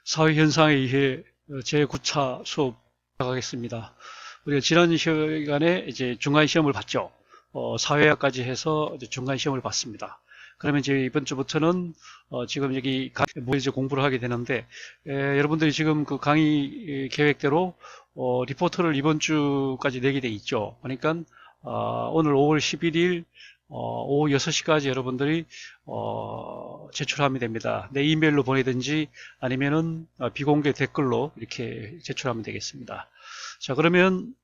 사회현상에 의해 제9차 수업 시작하겠습니다. 우리가 지난 시간에 이제 중간시험을 봤죠. 사회학까지 해서 이제 중간시험을 봤습니다. 그러면 이제 이번 주부터는 지금 여기 이제 공부를 하게 되는데, 여러분들이 지금 그 강의 계획대로 리포트를 이번 주까지 내게 돼 있죠. 그러니까 오늘 5월 11일 오후 6시까지 여러분들이 제출하면 됩니다. 내 이메일로 보내든지 아니면은 비공개 댓글로 이렇게 제출하면 되겠습니다. 자, 그러면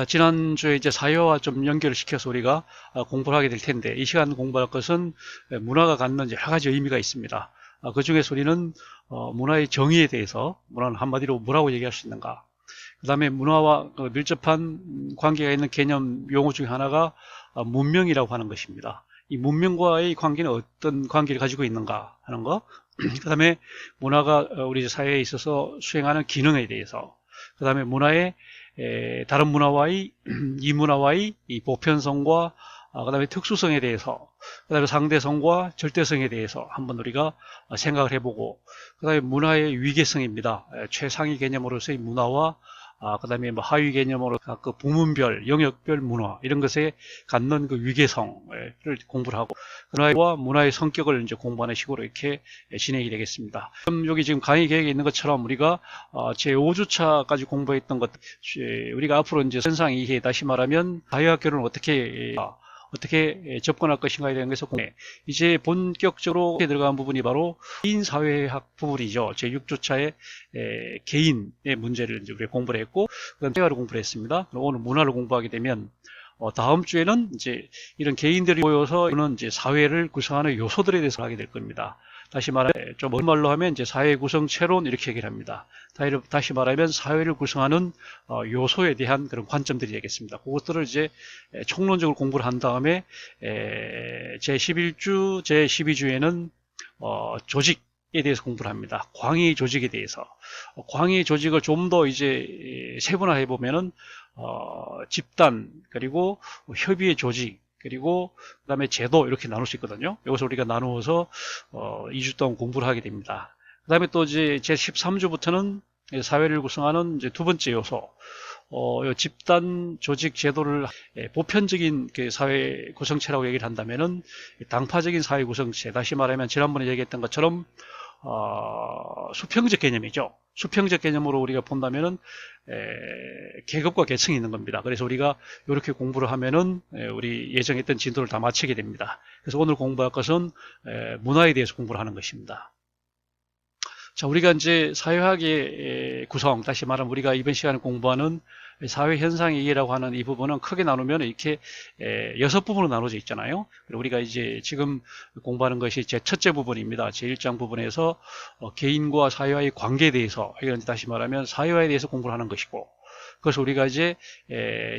지난주에 이제 사회와 좀 연결을 시켜서 우리가 공부를 하게 될 텐데, 이 시간 공부할 것은 문화가 갖는 여러 가지 의미가 있습니다. 그 중에서 우리는 문화의 정의에 대해서, 문화는 한마디로 뭐라고 얘기할 수 있는가, 그 다음에 문화와 밀접한 관계가 있는 개념 용어 중에 하나가 문명이라고 하는 것입니다. 이 문명과의 관계는 어떤 관계를 가지고 있는가 하는 거, 그 다음에 문화가 우리 사회에 있어서 수행하는 기능에 대해서, 그 다음에 문화의 다른 문화와의 이 문화와의 이 보편성과 그 다음에 특수성에 대해서, 그 다음에 상대성과 절대성에 대해서 한번 우리가 생각을 해보고, 그 다음에 문화의 위계성입니다. 최상위 개념으로서의 문화와 그 다음에 뭐 하위 개념으로 그 부문별, 영역별 문화, 이런 것에 갖는 그 위계성을 공부를 하고, 문화와 문화의 성격을 이제 공부하는 식으로 이렇게 진행이 되겠습니다. 그럼 여기 지금 강의 계획에 있는 것처럼 우리가 제 5주차까지 공부했던 것, 우리가 앞으로 이제 선상 이해, 다시 말하면 사회학교는 어떻게 접근할 것인가에 대한 것에서 이제 본격적으로 들어간 부분이 바로 개인사회학 부분이죠. 제6주차의 개인의 문제를 이제 우리가 공부를 했고, 그다음 대화를 공부를 했습니다. 오늘 문화를 공부하게 되면 다음 주에는 이제 이런 개인들이 모여서 이제 사회를 구성하는 요소들에 대해서 하게 될 겁니다. 다시 말하면 좀 어려운 말로 하면 이제 사회 구성체론 이렇게 얘기를 합니다. 다시 말하면 사회를 구성하는 요소에 대한 그런 관점들이 되겠습니다. 그것들을 이제 총론적으로 공부를 한 다음에 제11주, 제12주에는 조직에 대해서 공부를 합니다. 광의 조직에 대해서. 광의 조직을 좀 더 이제 세분화해 보면은 집단, 그리고 협의의 조직, 그리고 그 다음에 제도, 이렇게 나눌 수 있거든요. 여기서 우리가 나누어서 2주 동안 공부를 하게 됩니다. 그 다음에 또 이제 제 13주부터는 사회를 구성하는 이제 두 번째 요소, 집단 조직 제도를 보편적인 그 사회 구성체라고 얘기를 한다면은 당파적인 사회 구성체, 다시 말하면 지난번에 얘기했던 것처럼 수평적 개념이죠. 수평적 개념으로 우리가 본다면은 계급과 계층이 있는 겁니다. 그래서 우리가 이렇게 공부를 하면은 우리 예정했던 진도를 다 마치게 됩니다. 그래서 오늘 공부할 것은 문화에 대해서 공부를 하는 것입니다. 자, 우리가 이제 사회학의 구성, 다시 말하면 우리가 이번 시간에 공부하는 사회현상의 이해라고 하는 이 부분은 크게 나누면 이렇게 6부분으로 나눠져 있잖아요. 우리가 이제 지금 공부하는 것이 제 첫째 부분입니다. 제 1장 부분에서 개인과 사회와의 관계에 대해서, 이건 다시 말하면 사회화에 대해서 공부를 하는 것이고, 그래서 우리가 이제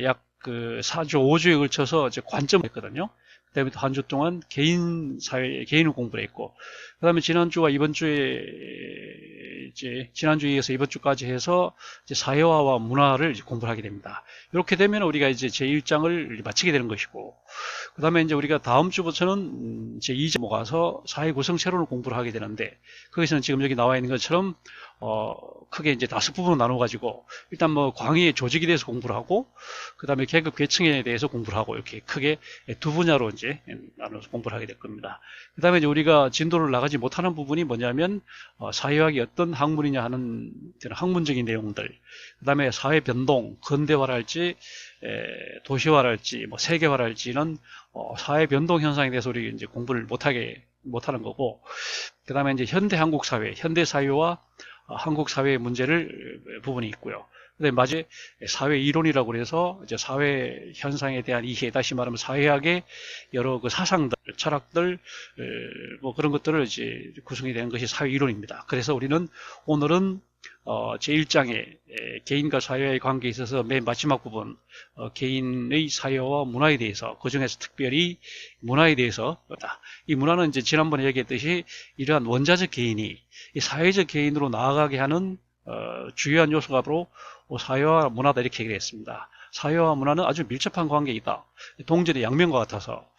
약 그 4주, 5주에 걸쳐서 이제 관점을 했거든요. 그 다음에 또 한 주 동안 개인을 공부를 했고, 그 다음에 지난주와 이번 주에, 지난주에 이어서 이번 주까지 해서 이제 사회화와 문화를 이제 공부를 하게 됩니다. 이렇게 되면 우리가 이제 제1장을 마치게 되는 것이고, 그 다음에 이제 우리가 다음 주부터는 제2장 가서 사회 구성체론을 공부를 하게 되는데, 거기서는 지금 여기 나와 있는 것처럼 크게 이제 5부분으로 나눠가지고, 일단 뭐 광의의 조직에 대해서 공부를 하고, 그 다음에 계급 계층에 대해서 공부를 하고, 이렇게 크게 두 분야로 이제 나눠서 공부를 하게 될 겁니다. 그 다음에 이제 우리가 진도를 나가지 못하는 부분이 뭐냐면, 사회학이 어떤 학문이냐 하는 학문적인 내용들, 그 다음에 사회 변동, 근대화랄지, 도시화랄지, 뭐 세계화랄지는 사회 변동 현상에 대해서 우리 이제 공부를 못하는 거고, 그 다음에 이제 현대 한국 사회, 현대 사회와 한국 사회의 문제를 부분이 있고요. 그다음에 마지막에 사회 이론이라고 그래서 이제 사회 현상에 대한 이해, 다시 말하면 사회학의 여러 그 사상들, 철학들, 뭐 그런 것들을 이제 구성이 되는 것이 사회 이론입니다. 그래서 우리는 오늘은 제1장에 개인과 사회의 관계에 있어서 맨 마지막 부분, 개인의 사회와 문화에 대해서, 그 중에서 특별히 문화에 대해서, 이 문화는 이제 지난번에 얘기했듯이 이러한 원자적 개인이 이 사회적 개인으로 나아가게 하는 주요한 요소가 바로 사회와 문화다, 이렇게 얘기를 했습니다. 사회와 문화는 아주 밀접한 관계이다. 동전의 양면과 같아서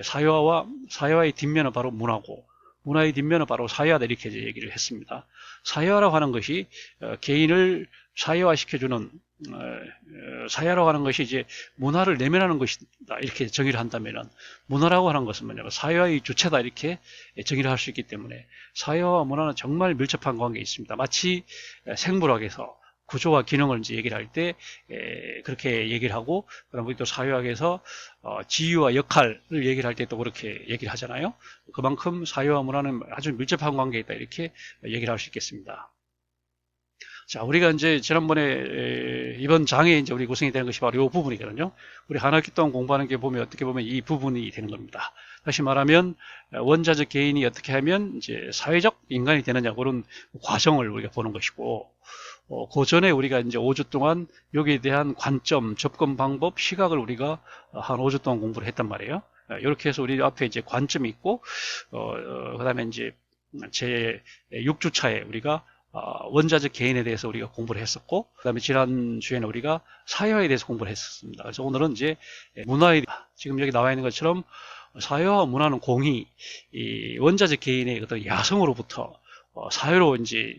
사회와의 뒷면은 바로 문화고, 문화의 뒷면은 바로 사회화다 이렇게 이제 얘기를 했습니다. 사회화라고 하는 것이 개인을 사회화시켜주는 사회화라고 하는 것이 이제 문화를 내면하는 것이다 이렇게 정의를 한다면은 문화라고 하는 것은 뭐냐면 사회화의 주체다 이렇게 정의를 할 수 있기 때문에 사회화와 문화는 정말 밀접한 관계에 있습니다. 마치 생물학에서 구조와 기능을 이제 얘기를 할 때 그렇게 얘기를 하고, 그다음에 또 사회학에서 지위와 역할을 얘기를 할 때 또 그렇게 얘기를 하잖아요. 그만큼 사회와 문화는 아주 밀접한 관계에 있다 이렇게 얘기를 할 수 있겠습니다. 자, 우리가 이제 지난번에 이번 장에 이제 우리 구성이 되는 것이 바로 이 부분이거든요. 우리 한 학기 동안 공부하는 게 보면 어떻게 보면 이 부분이 되는 겁니다. 다시 말하면 원자적 개인이 어떻게 하면 이제 사회적 인간이 되느냐 그런 과정을 우리가 보는 것이고, 그 전에 우리가 이제 5주 동안 여기에 대한 관점, 접근 방법, 시각을 우리가 한 5주 동안 공부를 했단 말이에요. 이렇게 해서 우리 앞에 이제 관점이 있고, 그 다음에 이제 제 6주차에 우리가 원자적 개인에 대해서 우리가 공부를 했었고, 그 다음에 지난주에는 우리가 사회화에 대해서 공부를 했었습니다. 그래서 오늘은 이제 문화에, 지금 여기 나와 있는 것처럼 사회화와 문화는 공히 이 원자적 개인의 어떤 야성으로부터 사회로 이제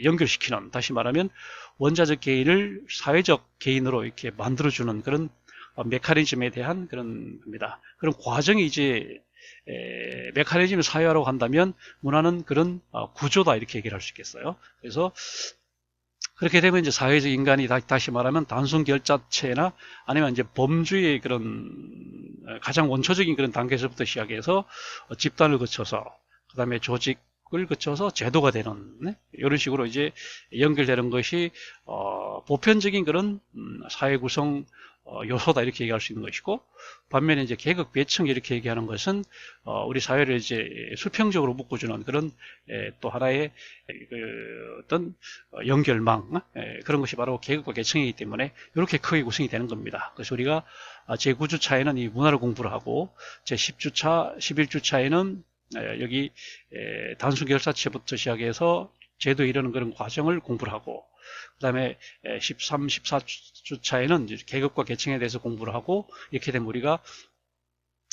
연결시키는, 다시 말하면 원자적 개인을 사회적 개인으로 이렇게 만들어주는 그런 메커니즘에 대한 그런 겁니다. 그런 과정이 이제 메커니즘을 사회화라고 한다면 문화는 그런 구조다 이렇게 얘기를 할 수 있겠어요. 그래서 그렇게 되면 이제 사회적 인간이 다시 말하면 단순 결자체나 아니면 이제 범주의 그런 가장 원초적인 그런 단계에서부터 시작해서 집단을 거쳐서 그 다음에 조직을 거쳐서 제도가 되는, 네? 이런 식으로 이제 연결되는 것이 보편적인 그런 사회 구성 요소다 이렇게 얘기할 수 있는 것이고, 반면에 이제 계급 계층 이렇게 얘기하는 것은 우리 사회를 이제 수평적으로 묶어주는 그런 또 하나의 어떤 연결망, 그런 것이 바로 계급과 계층이기 때문에 이렇게 크게 구성이 되는 겁니다. 그래서 우리가 제 9주차에는 이 문화를 공부를 하고, 제 10주차, 11주차에는 여기 단순 결사체부터 시작해서 제도에 이르는 그런 과정을 공부를 하고, 그 다음에 13, 14주차에는 계급과 계층에 대해서 공부를 하고, 이렇게 되면 우리가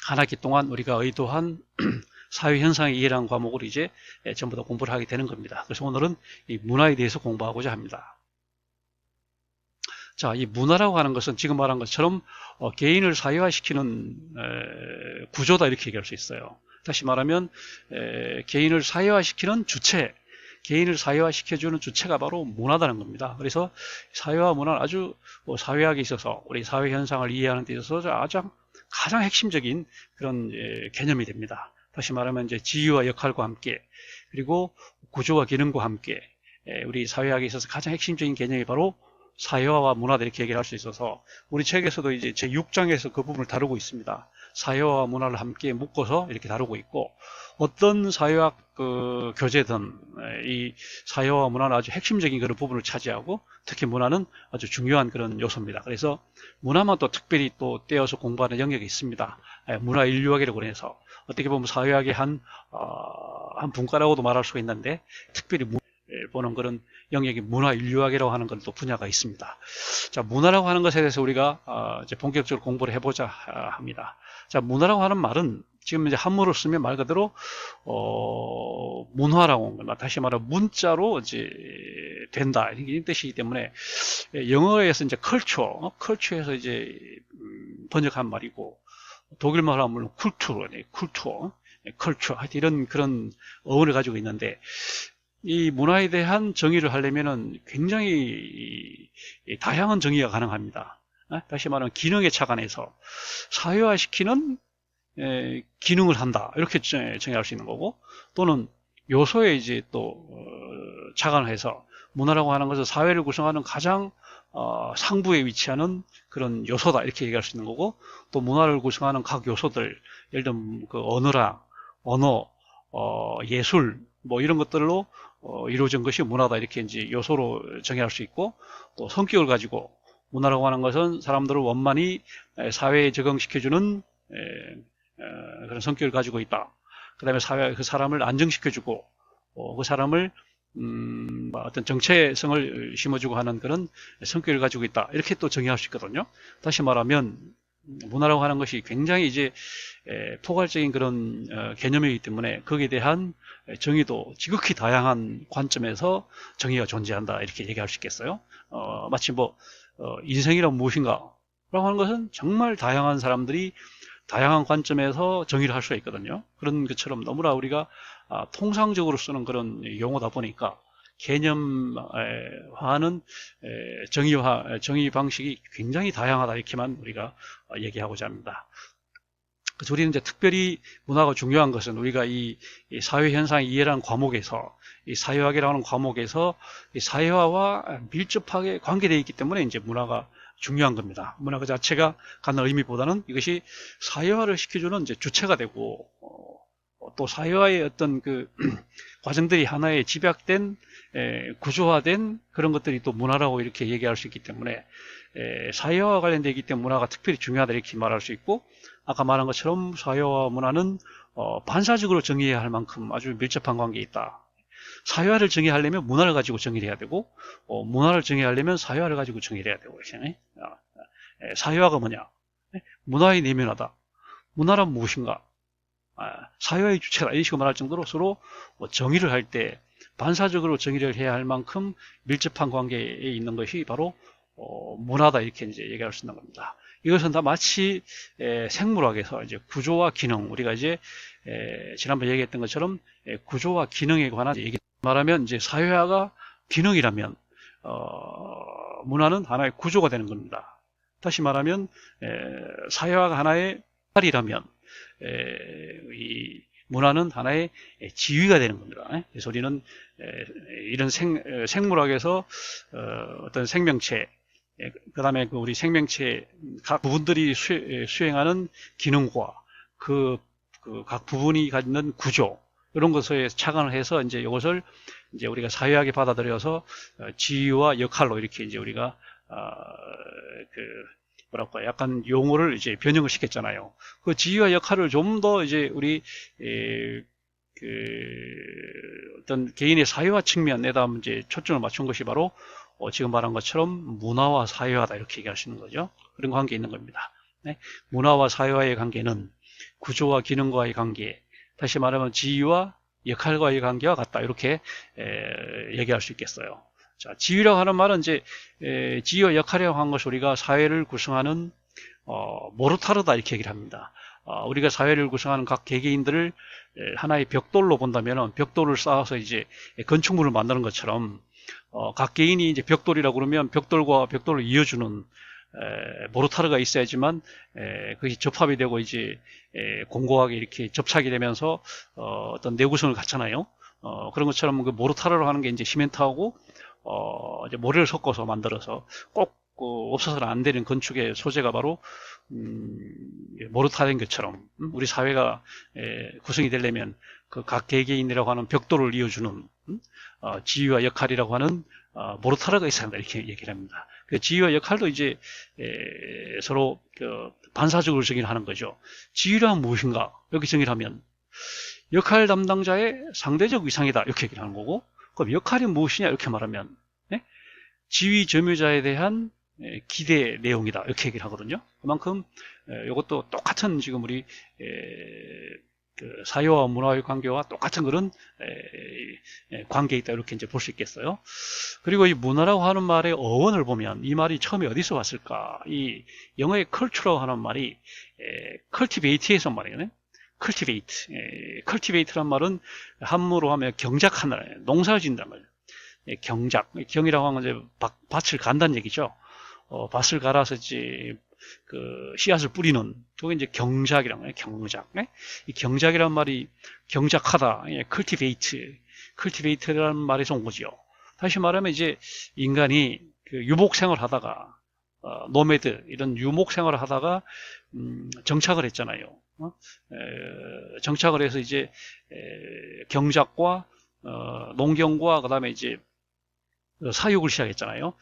한 학기 동안 우리가 의도한 사회현상의 이해라는 과목을 이제 전부 다 공부를 하게 되는 겁니다. 그래서 오늘은 이 문화에 대해서 공부하고자 합니다. 자, 이 문화라고 하는 것은 지금 말한 것처럼 개인을 사회화시키는 구조다 이렇게 얘기할 수 있어요. 다시 말하면 개인을 사회화시키는 주체, 개인을 사회화시켜주는 주체가 바로 문화다는 겁니다. 그래서 사회화 문화는 아주 사회학에 있어서 우리 사회 현상을 이해하는 데 있어서 가장 핵심적인 그런 개념이 됩니다. 다시 말하면 이제 지위와 역할과 함께, 그리고 구조와 기능과 함께 우리 사회학에 있어서 가장 핵심적인 개념이 바로 사회화와 문화다 이렇게 얘기를 할 수 있어서 우리 책에서도 이제 제 6장에서 그 부분을 다루고 있습니다. 사회화와 문화를 함께 묶어서 이렇게 다루고 있고, 어떤 사회학 교재든 이 사회와 문화는 아주 핵심적인 그런 부분을 차지하고, 특히 문화는 아주 중요한 그런 요소입니다. 그래서 문화만 또 특별히 또 떼어서 공부하는 영역이 있습니다. 문화 인류학이라고 해서 어떻게 보면 사회학의 한 분과라고도 말할 수가 있는데, 특별히 보는 그런 영역이 문화 인류학이라고 하는 건 또 분야가 있습니다. 자, 문화라고 하는 것에 대해서 우리가 이제 본격적으로 공부를 해보자 합니다. 자, 문화라고 하는 말은 지금 이제 한문으로 쓰면 말 그대로 문화라고 하는 것, 다시 말하면 문자로 이제 된다 이런 뜻이기 때문에 영어에서 이제 컬처에서 이제 번역한 말이고, 독일말로 하면 물론 컬처 하여튼 이런 그런 어원을 가지고 있는데, 이 문화에 대한 정의를 하려면은 굉장히 다양한 정의가 가능합니다. 다시 말하면 기능에 착안해서 사회화시키는 기능을 한다 이렇게 정의할 수 있는 거고, 또는 요소에 이제 또 착안을 해서 문화라고 하는 것은 사회를 구성하는 가장 상부에 위치하는 그런 요소다 이렇게 얘기할 수 있는 거고, 또 문화를 구성하는 각 요소들, 예를 들면 그 언어랑 언어, 예술 뭐 이런 것들로 이루어진 것이 문화다 이렇게 이제 요소로 정의할 수 있고, 또 성격을 가지고 문화라고 하는 것은 사람들을 원만히 사회에 적응시켜주는 그런 성격을 가지고 있다. 그 다음에 그 사람을 안정시켜주고 그 사람을 어떤 정체성을 심어주고 하는 그런 성격을 가지고 있다 이렇게 또 정의할 수 있거든요. 다시 말하면 문화라고 하는 것이 굉장히 이제 포괄적인 그런 개념이기 때문에 거기에 대한 정의도 지극히 다양한 관점에서 정의가 존재한다 이렇게 얘기할 수 있겠어요. 마치 뭐 인생이란 무엇인가 라고 하는 것은 정말 다양한 사람들이 다양한 관점에서 정의를 할 수가 있거든요. 그런 것처럼 너무나 우리가 통상적으로 쓰는 그런 용어다 보니까 개념화하는 정의 방식이 굉장히 다양하다 이렇게만 우리가 얘기하고자 합니다. 그래서 우리는 이제 특별히 문화가 중요한 것은 우리가 이 사회 현상 이해라는 과목에서 이 사회학이라는 과목에서 이 사회화와 밀접하게 관계되어 있기 때문에 이제 문화가 중요한 겁니다. 문화 그 자체가 갖는 의미보다는 이것이 사회화를 시켜주는 이제 주체가 되고 또 사회화의 어떤 그 과정들이 하나의 집약된 구조화된 그런 것들이 또 문화라고 이렇게 얘기할 수 있기 때문에 사회화와 관련되어 있기 때문에 문화가 특별히 중요하다 이렇게 말할 수 있고 아까 말한 것처럼 사회화 문화는 반사적으로 정의해야 할 만큼 아주 밀접한 관계에 있다. 사회화를 정의하려면 문화를 가지고 정의를 해야 되고 문화를 정의하려면 사회화를 가지고 정의를 해야 되고 사회화가 뭐냐? 문화의 내면화다. 문화란 무엇인가? 사회화의 주체다. 이런 식으로 말할 정도로 서로 정의를 할 때 반사적으로 정의를 해야 할 만큼 밀접한 관계에 있는 것이 바로 문화다 이렇게 이제 얘기할 수 있는 겁니다. 이것은 다 마치 생물학에서 이제 구조와 기능 우리가 이제 지난번에 얘기했던 것처럼 구조와 기능에 관한 얘기 말하면 이제 사회화가 기능이라면 문화는 하나의 구조가 되는 겁니다. 다시 말하면 사회화가 하나의 역할이라면 이 문화는 하나의 지위가 되는 겁니다. 그래서 우리는 이런 생물학에서 어떤 생명체 그 다음에 우리 생명체 각 부분들이 수행하는 기능과 그 각 부분이 갖는 구조 이런 것에 착안을 해서 이제 이것을 이제 우리가 사회학에 받아들여서 지위와 역할로 이렇게 이제 우리가 뭐랄까 약간 용어를 이제 변형을 시켰잖아요. 그 지위와 역할을 좀 더 이제 우리 어떤 개인의 사회화 측면에다 이제 초점을 맞춘 것이 바로 지금 말한 것처럼 문화와 사회화다 이렇게 얘기할 수 있는 거죠. 그런 관계에 있는 겁니다. 네? 문화와 사회화의 관계는 구조와 기능과의 관계, 다시 말하면 지위와 역할과의 관계와 같다 이렇게 얘기할 수 있겠어요. 자, 지위라고 하는 말은 이제 지위와 역할이라고 하는 것을 우리가 사회를 구성하는 모르타르다 이렇게 얘기를 합니다. 우리가 사회를 구성하는 각 개개인들을 하나의 벽돌로 본다면 벽돌을 쌓아서 이제 건축물을 만드는 것처럼 각 개인이 이제 벽돌이라고 그러면 벽돌과 벽돌을 이어주는 모르타르가 있어야지만 그것이 접합이 되고 이제 공고하게 이렇게 접착이 되면서 어떤 내구성을 갖잖아요. 그런 것처럼 그 모르타르로 하는 게 이제 시멘트하고 이제 모래를 섞어서 만들어서 꼭 없어서는 안 되는 건축의 소재가 바로 모르타르인 것처럼 우리 사회가 구성이 되려면 그 각 개개인이라고 하는 벽돌을 이어주는 지위와 역할이라고 하는 모르타르가 있어야 한다 이렇게 얘기를 합니다. 그 지위와 역할도 이제 서로 반사적으로 정의를 하는 거죠. 지위란 무엇인가 이렇게 정의를 하면 역할 담당자의 상대적 위상이다 이렇게 얘기를 하는 거고 그럼 역할이 무엇이냐 이렇게 말하면 지위 점유자에 대한 기대 내용이다 이렇게 얘기를 하거든요. 그만큼 이것도 똑같은 지금 우리 그 사회와 문화의 관계와 똑같은 그런 관계에 있다 이렇게 이제 볼 수 있겠어요. 그리고 이 문화라고 하는 말의 어원을 보면 이 말이 처음에 어디서 왔을까? 이 영어의 culture라고 하는 말이 cultivate에서 말이에요. cultivate. cultivate란 말은 한문으로 하면 경작하는 농사를 짓는단 말이에요. 경작. 경이라고 하는 건 이제 밭을 간다는 얘기죠. 밭을 갈아서 이제 그 씨앗을 뿌리는 그게 이제 경작이란 거예요. 경작. 이 경작이란 말이 경작하다. cultivate라는 말에서 온 거죠. 다시 말하면 이제 인간이 그 유목 생활을 하다가 노매드 이런 유목 생활을 하다가 정착을 했잖아요. 정착을 해서 이제 경작과 농경과 그다음에 이제 사육을 시작했잖아요.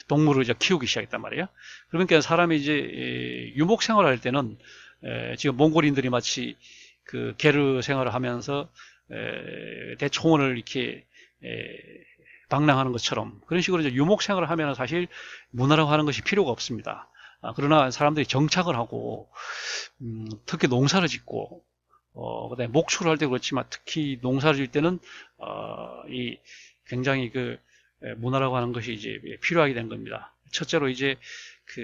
동물을 이제 키우기 시작했단 말이에요. 그러니까 사람이 이제 유목 생활을 할 때는 지금 몽골인들이 마치 그 게르 생활을 하면서 대초원을 이렇게 방랑하는 것처럼 그런 식으로 이제 유목 생활을 하면 사실 문화라고 하는 것이 필요가 없습니다. 그러나 사람들이 정착을 하고 특히 농사를 짓고 그다음에 목축을 할 때 그렇지만 특히 농사를 질 때는 이 굉장히 그 문화라고 하는 것이 이제 필요하게 된 겁니다. 첫째로 이제 그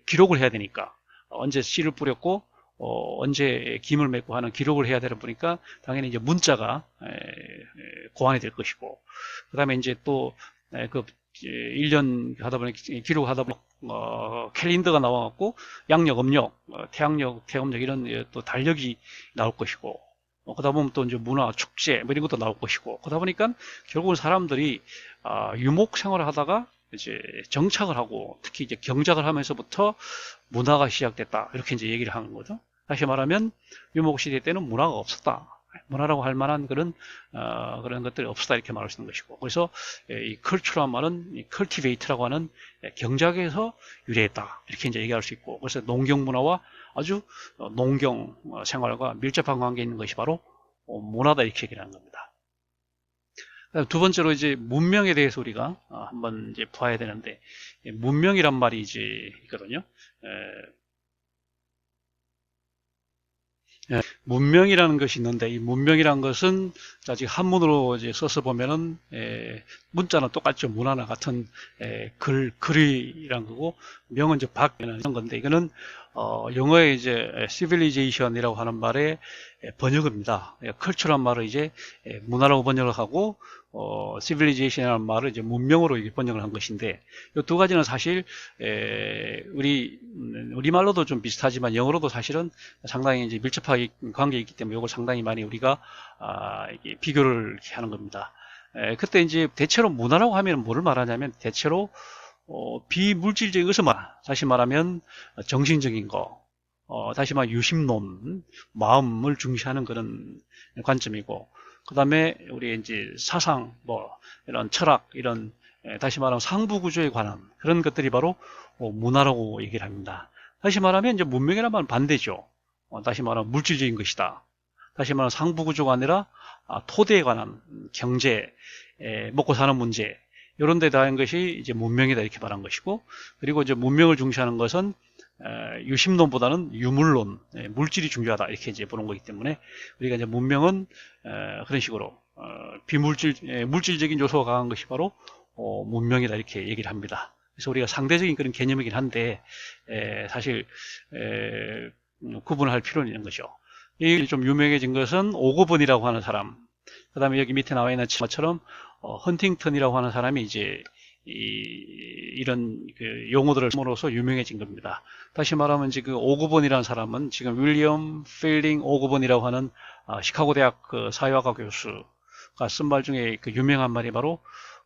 기록을 해야 되니까 언제 씨를 뿌렸고 언제 김을 맺고 하는 기록을 해야 되다 보니까 당연히 이제 문자가 고안이 될 것이고 그 다음에 이제 또 그 1년 하다 보니 기록하다 보니 캘린더가 나와갖고 양력, 음력, 태양력, 태음력 이런 또 달력이 나올 것이고 그러다 보면 또 이제 문화, 축제 뭐 이런 것도 나올 것이고 그러다 보니까 결국은 사람들이 유목 생활을 하다가 이제 정착을 하고 특히 이제 경작을 하면서부터 문화가 시작됐다 이렇게 이제 얘기를 하는 거죠. 다시 말하면 유목 시대 때는 문화가 없었다. 문화라고 할 만한 그런 것들이 없었다 이렇게 말할 수 있는 것이고 그래서 이 컬처란 말은 이 cultivate라고 하는 경작에서 유래했다 이렇게 이제 얘기할 수 있고 그래서 농경 문화와 아주 농경 생활과 밀접한 관계에 있는 것이 바로 문화다 이렇게 얘기를 하는 겁니다. 두 번째로 이제 문명에 대해서 우리가 한번 이제 봐야 되는데 문명이란 말이 이제 있거든요. 문명이라는 것이 있는데 이 문명이라는 것은 아직 한문으로 이제 써서 보면은 문자는 똑같죠. 문화나 같은 글이란 거고 명은 이제 바뀌는 건데 이거는 영어의 이제 civilization이라고 하는 말의 번역입니다. culture란 말을 이제 문화라고 번역을 하고 civilization이라는 말을 이제 문명으로 번역을 한 것인데 이 두 가지는 사실 우리말로도 좀 비슷하지만 영어로도 사실은 상당히 이제 밀접하게 관계가 있기 때문에 이걸 상당히 많이 우리가 비교를 하는 겁니다. 그때 이제 대체로 문화라고 하면 뭐를 말하냐면 대체로 비물질적인 것을 다시 말하면 정신적인 거, 다시 말하면 유심론, 마음을 중시하는 그런 관점이고, 그 다음에 우리 이제 사상, 뭐 이런 철학, 이런 다시 말하면 상부 구조에 관한 그런 것들이 바로 문화라고 얘기를 합니다. 다시 말하면 이제 문명이란 말은 반대죠. 다시 말하면 물질적인 것이다. 다시 말하면 상부 구조가 아니라 토대에 관한 경제, 먹고 사는 문제 이런 데 대한 것이 이제 문명이다 이렇게 말한 것이고 그리고 이제 문명을 중시하는 것은 유심론보다는 유물론, 물질이 중요하다 이렇게 이제 보는 거기 때문에 우리가 이제 문명은 그런 식으로 물질적인 요소가 강한 것이 바로 문명이다 이렇게 얘기를 합니다. 그래서 우리가 상대적인 그런 개념이긴 한데 사실 구분할 필요는 있는 거죠. 이 좀 유명해진 것은 오거번이라고 하는 사람, 그 다음에 여기 밑에 나와 있는 것처럼 헌팅턴이라고 하는 사람이 이제 이런 그 용어들을 쓰므로써 유명해진 겁니다. 다시 말하면 지금 오거번이라는 사람은 지금 윌리엄 필딩 오거번이라고 하는 시카고 대학 그 사회학과 교수가 쓴 말 중에 그 유명한 말이 바로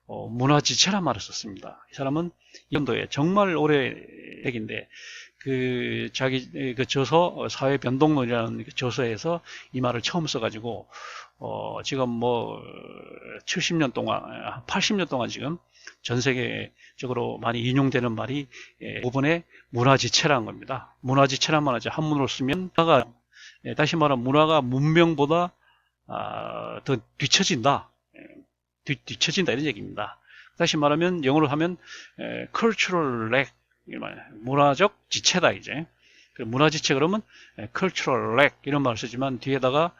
문화지체란 말을 썼습니다. 이 사람은 이 연도에 정말 오래 얘기인데 그 자기 그 저서 사회 변동론이라는 그 저서에서 이 말을 처음 써가지고 지금 뭐 70년 동안 80년 동안 지금 전 세계적으로 많이 인용되는 말이 5번의 문화지체라는 겁니다. 문화지체란 말은 이제 한문으로 쓰면 문화가 다시 말하면 문화가 문명보다 더 뒤처진다. 뒤처진다 이런 얘기입니다. 다시 말하면 영어로 하면 cultural lag 문화적 지체다 이제. 문화지체 그러면 cultural lag 이런 말을 쓰지만 뒤에다가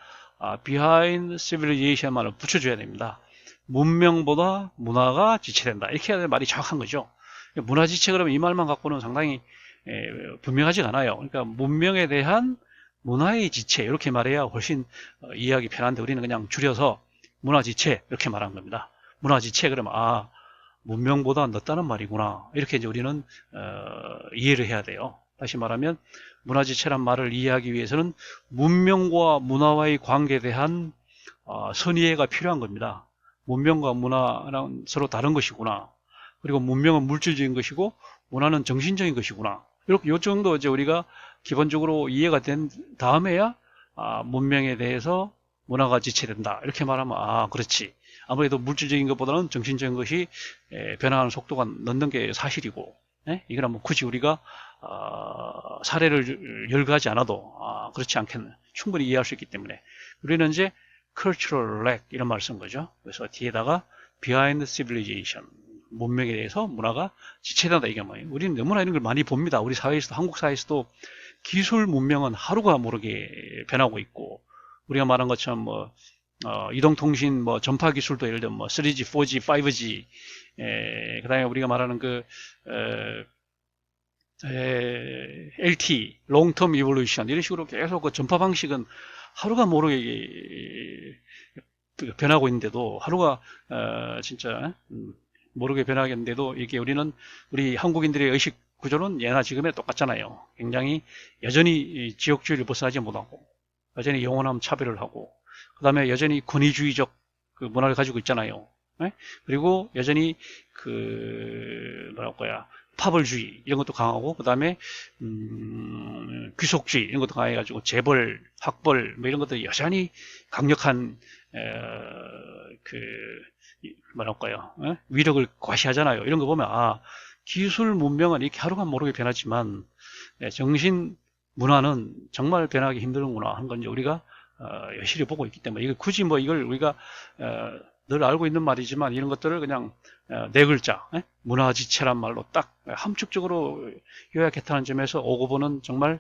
behind civilization 말을 붙여줘야 됩니다. 문명보다 문화가 지체된다. 이렇게 해야 말이 정확한 거죠. 문화지체 그러면 이 말만 갖고는 상당히 분명하지가 않아요. 그러니까 문명에 대한 문화의 지체 이렇게 말해야 훨씬 이해하기 편한데 우리는 그냥 줄여서 문화지체 이렇게 말한 겁니다. 문화지체 그러면 문명보다 낫다는 말이구나 이렇게 이제 우리는 이해를 해야 돼요. 다시 말하면 문화지체란 말을 이해하기 위해서는 문명과 문화와의 관계에 대한 선이해가 필요한 겁니다. 문명과 문화는 서로 다른 것이구나. 그리고 문명은 물질적인 것이고 문화는 정신적인 것이구나. 이렇게 요 정도 이제 우리가 기본적으로 이해가 된 다음에야 문명에 대해서 문화가 지체된다. 이렇게 말하면 그렇지. 아무래도 물질적인 것보다는 정신적인 것이 변화하는 속도가 늦는 게 사실이고 이거는 뭐 굳이 우리가 사례를 열거하지 않아도 그렇지 않겠네. 충분히 이해할 수 있기 때문에 우리는 이제 cultural lag 이런 말을 쓴 거죠. 그래서 뒤에다가 behind civilization 문명에 대해서 문화가 지체된다 이게 뭐예요. 우리는 너무나 이런 걸 많이 봅니다. 우리 사회에서도 한국 사회에서도 기술 문명은 하루가 모르게 변하고 있고 우리가 말한 것처럼 뭐 이동통신 뭐 전파 기술도 예를 들면 뭐 3G, 4G, 5G 그다음에 우리가 말하는 그 LT, 롱텀 이볼루션 이런 식으로 계속 그 전파 방식은 하루가 모르게 변하고 있는데도 하루가 진짜 모르게 변하겠는데도 이게 우리 한국인들의 의식 구조는 예나 지금에 똑같잖아요. 굉장히 여전히 지역주의를 벗어나지 못하고 여전히 영원함 차별을 하고 그 다음에 여전히 권위주의적 그 문화를 가지고 있잖아요. 네? 그리고 여전히 뭐랄까야 파벌주의 이런 것도 강하고 그 다음에 귀속주의 이런 것도 강해가지고 재벌, 학벌 뭐 이런 것들이 여전히 강력한 뭐랄까요 위력을 과시하잖아요. 이런 거 보면 기술 문명은 이렇게 하루가 모르게 변하지만 정신 문화는 정말 변하기 힘들구나 하는 건 우리가 여실히 보고 있기 때문에 이걸 굳이 뭐 이걸 우리가 늘 알고 있는 말이지만 이런 것들을 그냥 네 글자 문화지체란 말로 딱 함축적으로 요약했다는 점에서 오고보는 정말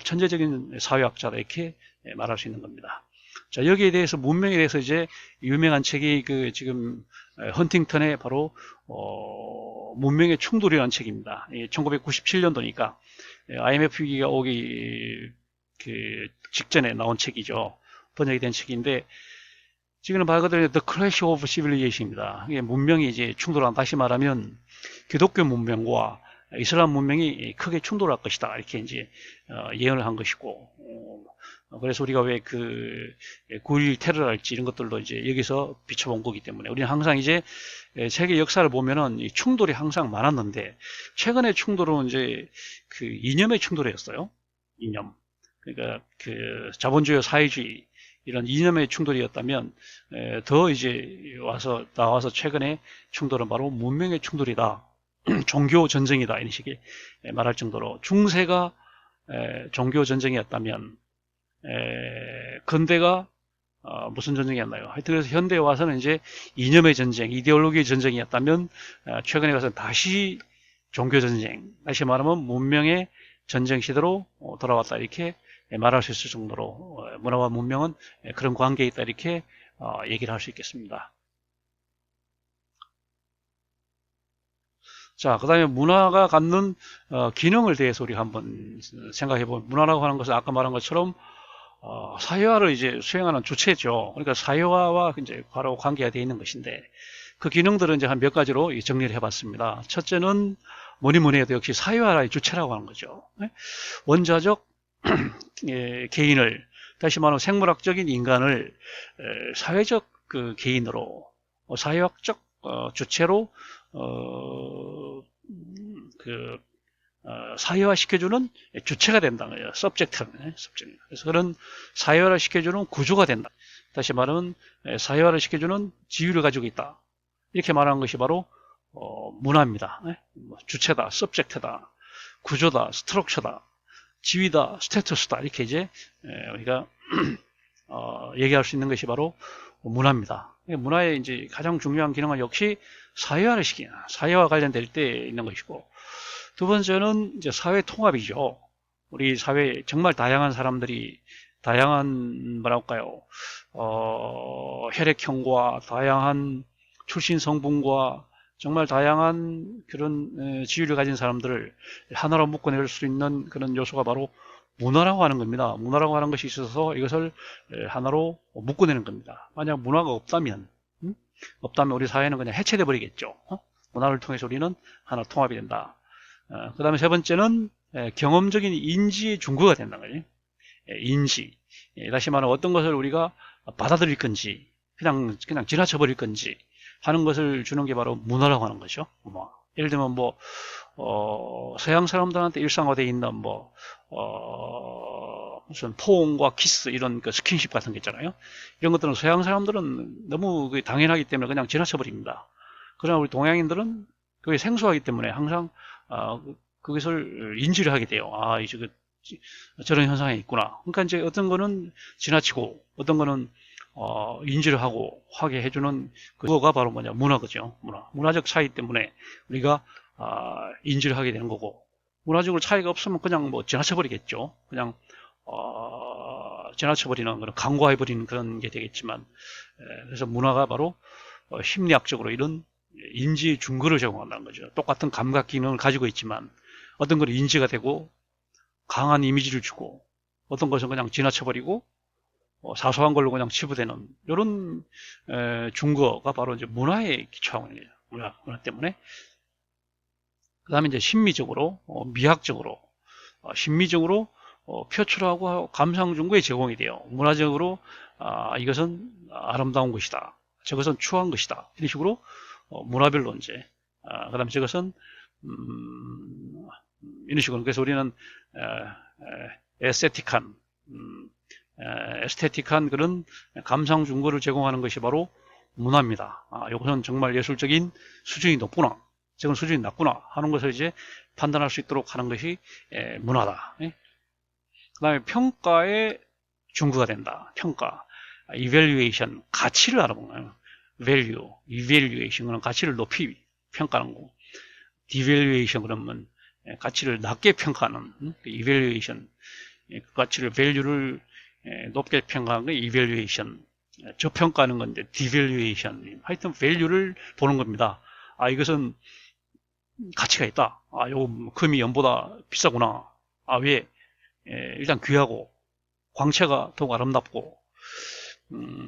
천재적인 사회학자다 이렇게 말할 수 있는 겁니다. 자, 여기에 대해서 문명에 대해서 이제 유명한 책이 지금 헌팅턴의 바로 문명의 충돌이라는 책입니다. 1997년도니까 IMF 위기가 오기 직전에 나온 책이죠. 번역이 된 책인데 지금은 말 그대로 The Crash of Civilization입니다. 이게 문명이 이제 충돌한 다시 말하면 기독교 문명과 이슬람 문명이 크게 충돌할 것이다 이렇게 이제 예언을 한 것이고 그래서 우리가 왜 9.11 테러랄지 이런 것들도 이제 여기서 비춰본 거기 때문에 우리는 항상 이제 세계 역사를 보면은 이 충돌이 항상 많았는데 최근의 충돌은 이제 이념의 충돌이었어요. 이념. 그러니까 자본주의와 사회주의 이런 이념의 충돌이었다면 더 이제 나와서 최근에 충돌은 바로 문명의 충돌이다. 종교 전쟁이다. 이런 식의 말할 정도로 중세가 종교 전쟁이었다면 근대가 무슨 전쟁이었나요? 하여튼 그래서 현대에 와서는 이제 이념의 전쟁, 이데올로기의 전쟁이었다면 최근에 가서 다시 종교 전쟁, 다시 말하면 문명의 전쟁 시대로 돌아왔다 이렇게 말할 수 있을 정도로 문화와 문명은 그런 관계에 있다 이렇게 얘기를 할 수 있겠습니다. 자, 그 다음에 문화가 갖는 기능을 대해서 우리가 한번 생각해 보면 문화라고 하는 것은 아까 말한 것처럼 사회화를 이제 수행하는 주체죠. 그러니까 사회화와 이제 바로 관계가 되어 있는 것인데 그 기능들은 이제 한 몇 가지로 정리를 해봤습니다. 첫째는 뭐니 해도 역시 사회화의 주체라고 하는 거죠. 원자적 개인을 다시 말하면 생물학적인 인간을 사회적 개인으로 사회학적 주체로 사회화 시켜주는 주체가 된다는 거예요. 서브젝트는. 그래서 그런 사회화를 시켜주는 구조가 된다. 다시 말하면 사회화를 시켜주는 지위를 가지고 있다. 이렇게 말하는 것이 바로 문화입니다. 주체다, 서브젝트다, 구조다, 스트럭처다, 지위다, 스테투스다. 이렇게 이제 우리가 얘기할 수 있는 것이 바로 문화입니다. 문화의 이제 가장 중요한 기능은 역시 사회화를 시키는, 사회와 관련될 때 있는 것이고, 두 번째는 이제 사회 통합이죠. 우리 사회에 정말 다양한 사람들이 다양한 뭐랄까요, 혈액형과 다양한 출신 성분과 정말 다양한 그런 지위를 가진 사람들을 하나로 묶어낼 수 있는 그런 요소가 바로 문화라고 하는 겁니다. 문화라고 하는 것이 있어서 이것을 하나로 묶어내는 겁니다. 만약 문화가 없다면 우리 사회는 그냥 해체돼 버리겠죠. 문화를 통해서 우리는 하나 통합이 된다. 그 다음에 세 번째는 경험적인 인지의 중구가 된다는 거예요. 인지. 다시 말하면 어떤 것을 우리가 받아들일 건지 그냥 지나쳐 버릴 건지 하는 것을 주는 게 바로 문화라고 하는 거죠. 문화. 예를 들면 서양 사람들한테 일상화되어 있는 무슨 포옹과 키스 이런 스킨십 같은 게 있잖아요. 이런 것들은 서양 사람들은 너무 당연하기 때문에 그냥 지나쳐 버립니다. 그러나 우리 동양인들은 그게 생소하기 때문에 항상 그것을 인지를 하게 돼요. 이제 저런 현상이 있구나. 그러니까 이제 어떤 거는 지나치고 어떤 거는 인지를 하게 해주는 그거가 바로 뭐냐, 문화거죠. 문화적 차이 때문에 우리가 인지를 하게 되는 거고, 문화적으로 차이가 없으면 그냥 뭐 지나쳐버리겠죠. 그냥 지나쳐버리는 그런 간과해버리는 그런 게 되겠지만, 그래서 문화가 바로 심리학적으로 이런 인지 증거를 제공한다는 거죠. 똑같은 감각 기능을 가지고 있지만 어떤 걸 인지가 되고 강한 이미지를 주고, 어떤 것은 그냥 지나쳐버리고 사소한 걸로 그냥 치부되는 이런 증거가 바로 이제 문화에 기초하고 있는 거예요. 문화 때문에. 그 다음에 이제 심미적으로, 미학적으로, 심미적으로 표출하고 감상 증거에 제공이 돼요. 문화적으로 이것은 아름다운 것이다, 저것은 추한 것이다, 이런 식으로 문화별로 이제, 그 다음에 저것은 이런 식으로. 그래서 우리는 에스테틱한 그런 감상 증거를 제공하는 것이 바로 문화입니다. 이것은 정말 예술적인 수준이 높구나, 저건 수준이 낮구나 하는 것을 이제 판단할 수 있도록 하는 것이 문화다. 그 다음에 평가의 증거가 된다. 평가, evaluation, 가치를 알아보는 거예요. value, evaluation은 가치를 높이 평가하는 거고, devaluation 그러면 가치를 낮게 평가하는, evaluation, 그 가치를, value를 높게 평가하는 게 evaluation, 저평가하는 건데 devaluation, 하여튼 value를 보는 겁니다. 이것은 가치가 있다. 요 금이 연보다 비싸구나. 왜? 일단 귀하고 광채가 더욱 아름답고,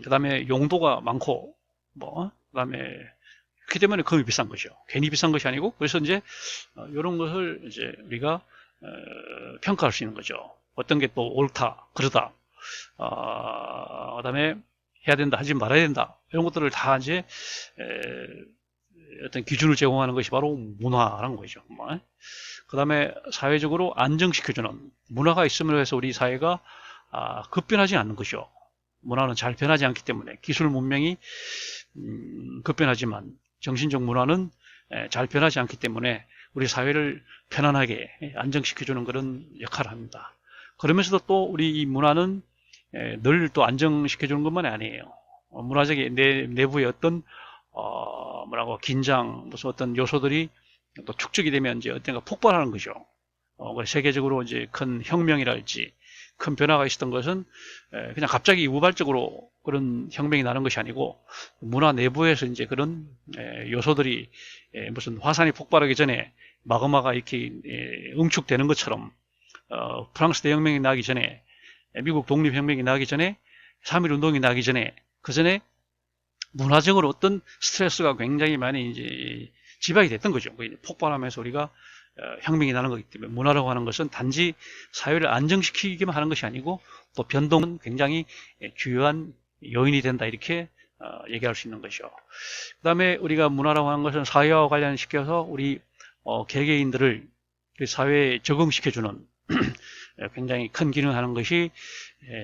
그 다음에 용도가 많고, 그 다음에 그렇기 때문에 금이 비싼 것이죠. 괜히 비싼 것이 아니고. 그래서 이제 이런 것을 이제 우리가 평가할 수 있는 거죠. 어떤 게 또 옳다, 그러다, 그 다음에 해야 된다, 하지 말아야 된다, 이런 것들을 다 이제 어떤 기준을 제공하는 것이 바로 문화라는 거죠. 그 다음에 사회적으로 안정시켜주는, 문화가 있음으로 해서 우리 사회가 급변하지 않는 것이죠. 문화는 잘 변하지 않기 때문에. 기술 문명이 급변하지만 정신적 문화는 잘 변하지 않기 때문에 우리 사회를 편안하게 안정시켜주는 그런 역할을 합니다. 그러면서도 또 우리 이 문화는 늘 또 안정시켜주는 것만이 아니에요. 문화적 내부의 어떤 긴장, 무슨 어떤 요소들이 또 축적이 되면 이제 어떤가 폭발하는 거죠. 세계적으로 이제 큰 혁명이랄지 큰 변화가 있었던 것은 그냥 갑자기 우발적으로 그런 혁명이 나는 것이 아니고, 문화 내부에서 이제 그런 요소들이 무슨 화산이 폭발하기 전에 마그마가 이렇게 응축되는 것처럼, 프랑스 대혁명이 나기 전에, 미국 독립혁명이 나기 전에, 3.1 운동이 나기 전에, 그 전에 문화적으로 어떤 스트레스가 굉장히 많이 이제 지배가 됐던 거죠. 폭발하면서 우리가 혁명이 나는 거기 때문에, 문화라고 하는 것은 단지 사회를 안정시키기만 하는 것이 아니고 또 변동은 굉장히 주요한 요인이 된다, 이렇게 얘기할 수 있는 것이죠. 그 다음에 우리가 문화라고 하는 것은 사회와 관련시켜서 우리 개개인들을 사회에 적응시켜주는 굉장히 큰 기능을 하는 것이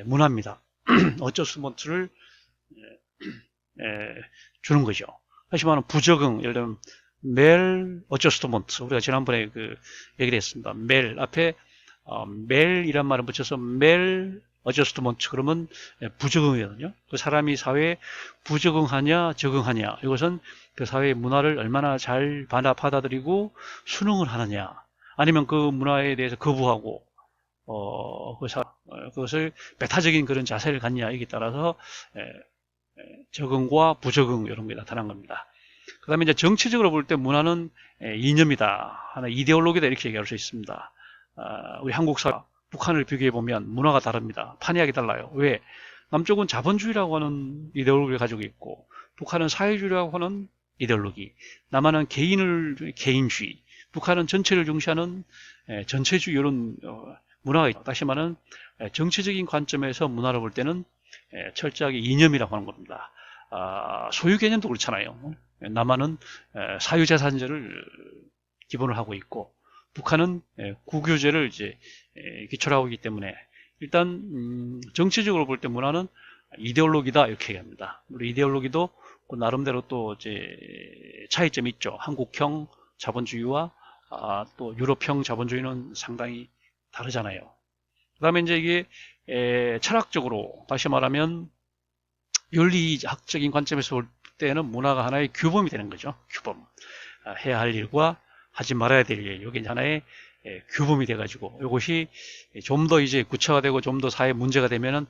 문화입니다. 어쩌스먼트를 주는 거죠. 다시 말하면 부적응, 예를 들면 멜 어저스트먼트, 우리가 지난번에 얘기를 했습니다. 멜 앞에 멜이란 말을 붙여서 멜 어저스트먼트, 그러면 부적응이거든요. 그 사람이 사회에 부적응하냐 적응하냐, 이것은 그 사회의 문화를 얼마나 잘 받아들이고 순응을 하느냐, 아니면 그 문화에 대해서 거부하고 그것을 배타적인 그런 자세를 갖냐, 여기에 따라서 적응과 부적응, 이런 게 나타난 겁니다. 그 다음에 이제 정치적으로 볼 때 문화는 이념이다, 하나 이데올로기다, 이렇게 얘기할 수 있습니다. 우리 한국 사회, 북한을 비교해 보면 문화가 다릅니다. 판이하게 달라요. 왜? 남쪽은 자본주의라고 하는 이데올로기를 가지고 있고, 북한은 사회주의라고 하는 이데올로기, 남한은 개인주의, 북한은 전체를 중시하는 전체주의, 이런 문화가 있다. 다시 말하면 정치적인 관점에서 문화를 볼 때는 철저하게 이념이라고 하는 겁니다. 소유 개념도 그렇잖아요. 남한은 사유재산제를 기본으로 하고 있고, 북한은 국유제를 이제 기초로 하고 있기 때문에, 일단 정치적으로 볼 때 문화는 이데올로기다, 이렇게 얘기합니다. 우리 이데올로기도 나름대로 또 이제 차이점이 있죠. 한국형 자본주의와 또 유럽형 자본주의는 상당히 다르잖아요. 그 다음에 이제 이게 철학적으로, 다시 말하면 윤리학적인 관점에서 볼 때는 문화가 하나의 규범이 되는 거죠. 규범. 해야 할 일과 하지 말아야 될 일. 이게 하나의 규범이 돼가지고 이것이 좀 더 이제 구체화되고 좀 더 사회 문제가 되면은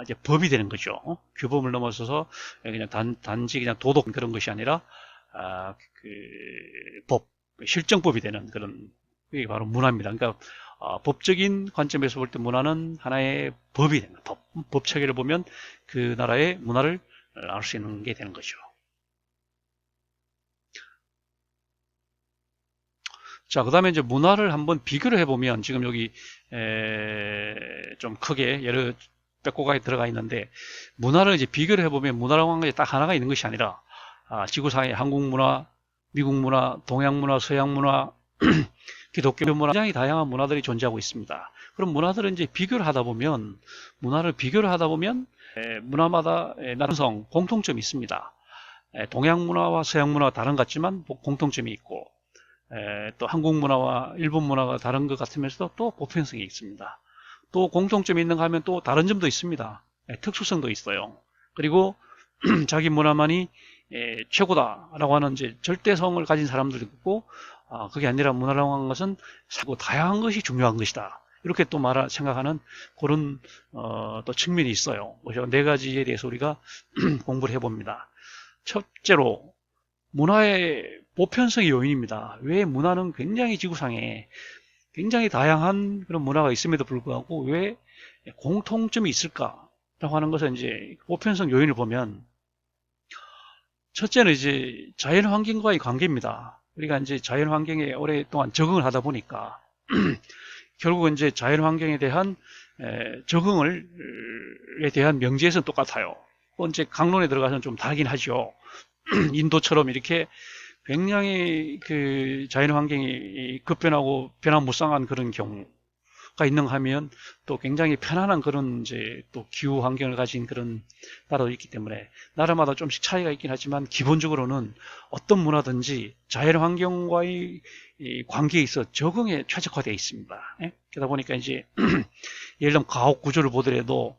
이제 법이 되는 거죠. 규범을 넘어서서 그냥 단지 그냥 도덕 그런 것이 아니라 그 법, 실정법이 되는 그런 게 바로 문화입니다. 그러니까 법적인 관점에서 볼 때 문화는 하나의 법이 되는 거예요. 법 체계를 보면 그 나라의 문화를 알 수 있는 게 되는 거죠. 자, 그 다음에 이제 문화를 한번 비교를 해보면 지금 여기 좀 크게 여러 뺏고가에 들어가 있는데 문화를 이제 비교를 해보면 문화라고 하는 것이 딱 하나가 있는 것이 아니라 지구상의 한국 문화, 미국 문화, 동양 문화, 서양 문화, 기독교 문화 굉장히 다양한 문화들이 존재하고 있습니다. 그럼 문화들은 이제 비교를 하다 보면 문화마다 나름성 공통점이 있습니다. 동양 문화와 서양 문화가 다른 것 같지만 공통점이 있고 또 한국 문화와 일본 문화가 다른 것 같으면서도 또 보편성이 있습니다. 또 공통점이 있는가 하면 또 다른 점도 있습니다. 특수성도 있어요. 그리고 자기 문화만이 최고다라고 하는 이제 절대성을 가진 사람들도 있고 그게 아니라 문화라고 하는 것은 다양한 것이 중요한 것이다. 이렇게 또 생각하는 그런 또 측면이 있어요. 그래서 네 가지에 대해서 우리가 공부를 해봅니다. 첫째로 문화의 보편성의 요인입니다. 왜 문화는 굉장히 지구상에 굉장히 다양한 그런 문화가 있음에도 불구하고 왜 공통점이 있을까라고 하는 것은 이제 보편성 요인을 보면 첫째는 이제 자연 환경과의 관계입니다. 우리가 이제 자연 환경에 오랫동안 적응을 하다 보니까 결국은 이제 자연 환경에 대한 적응에 대한 명제에서는 똑같아요. 이제 강론에 들어가서는 좀 다르긴 하죠. 인도처럼 이렇게 굉장히 그 자연 환경이 급변하고 변화무쌍한 그런 경우가 있는가 하면 또 굉장히 편안한 그런 이제 또 기후 환경을 가진 그런 나라도 있기 때문에 나라마다 좀씩 차이가 있긴 하지만 기본적으로는 어떤 문화든지 자연 환경과의 관계에 있어 적응에 최적화되어 있습니다. 그러다 보니까 이제 예를 들면 가옥 구조를 보더라도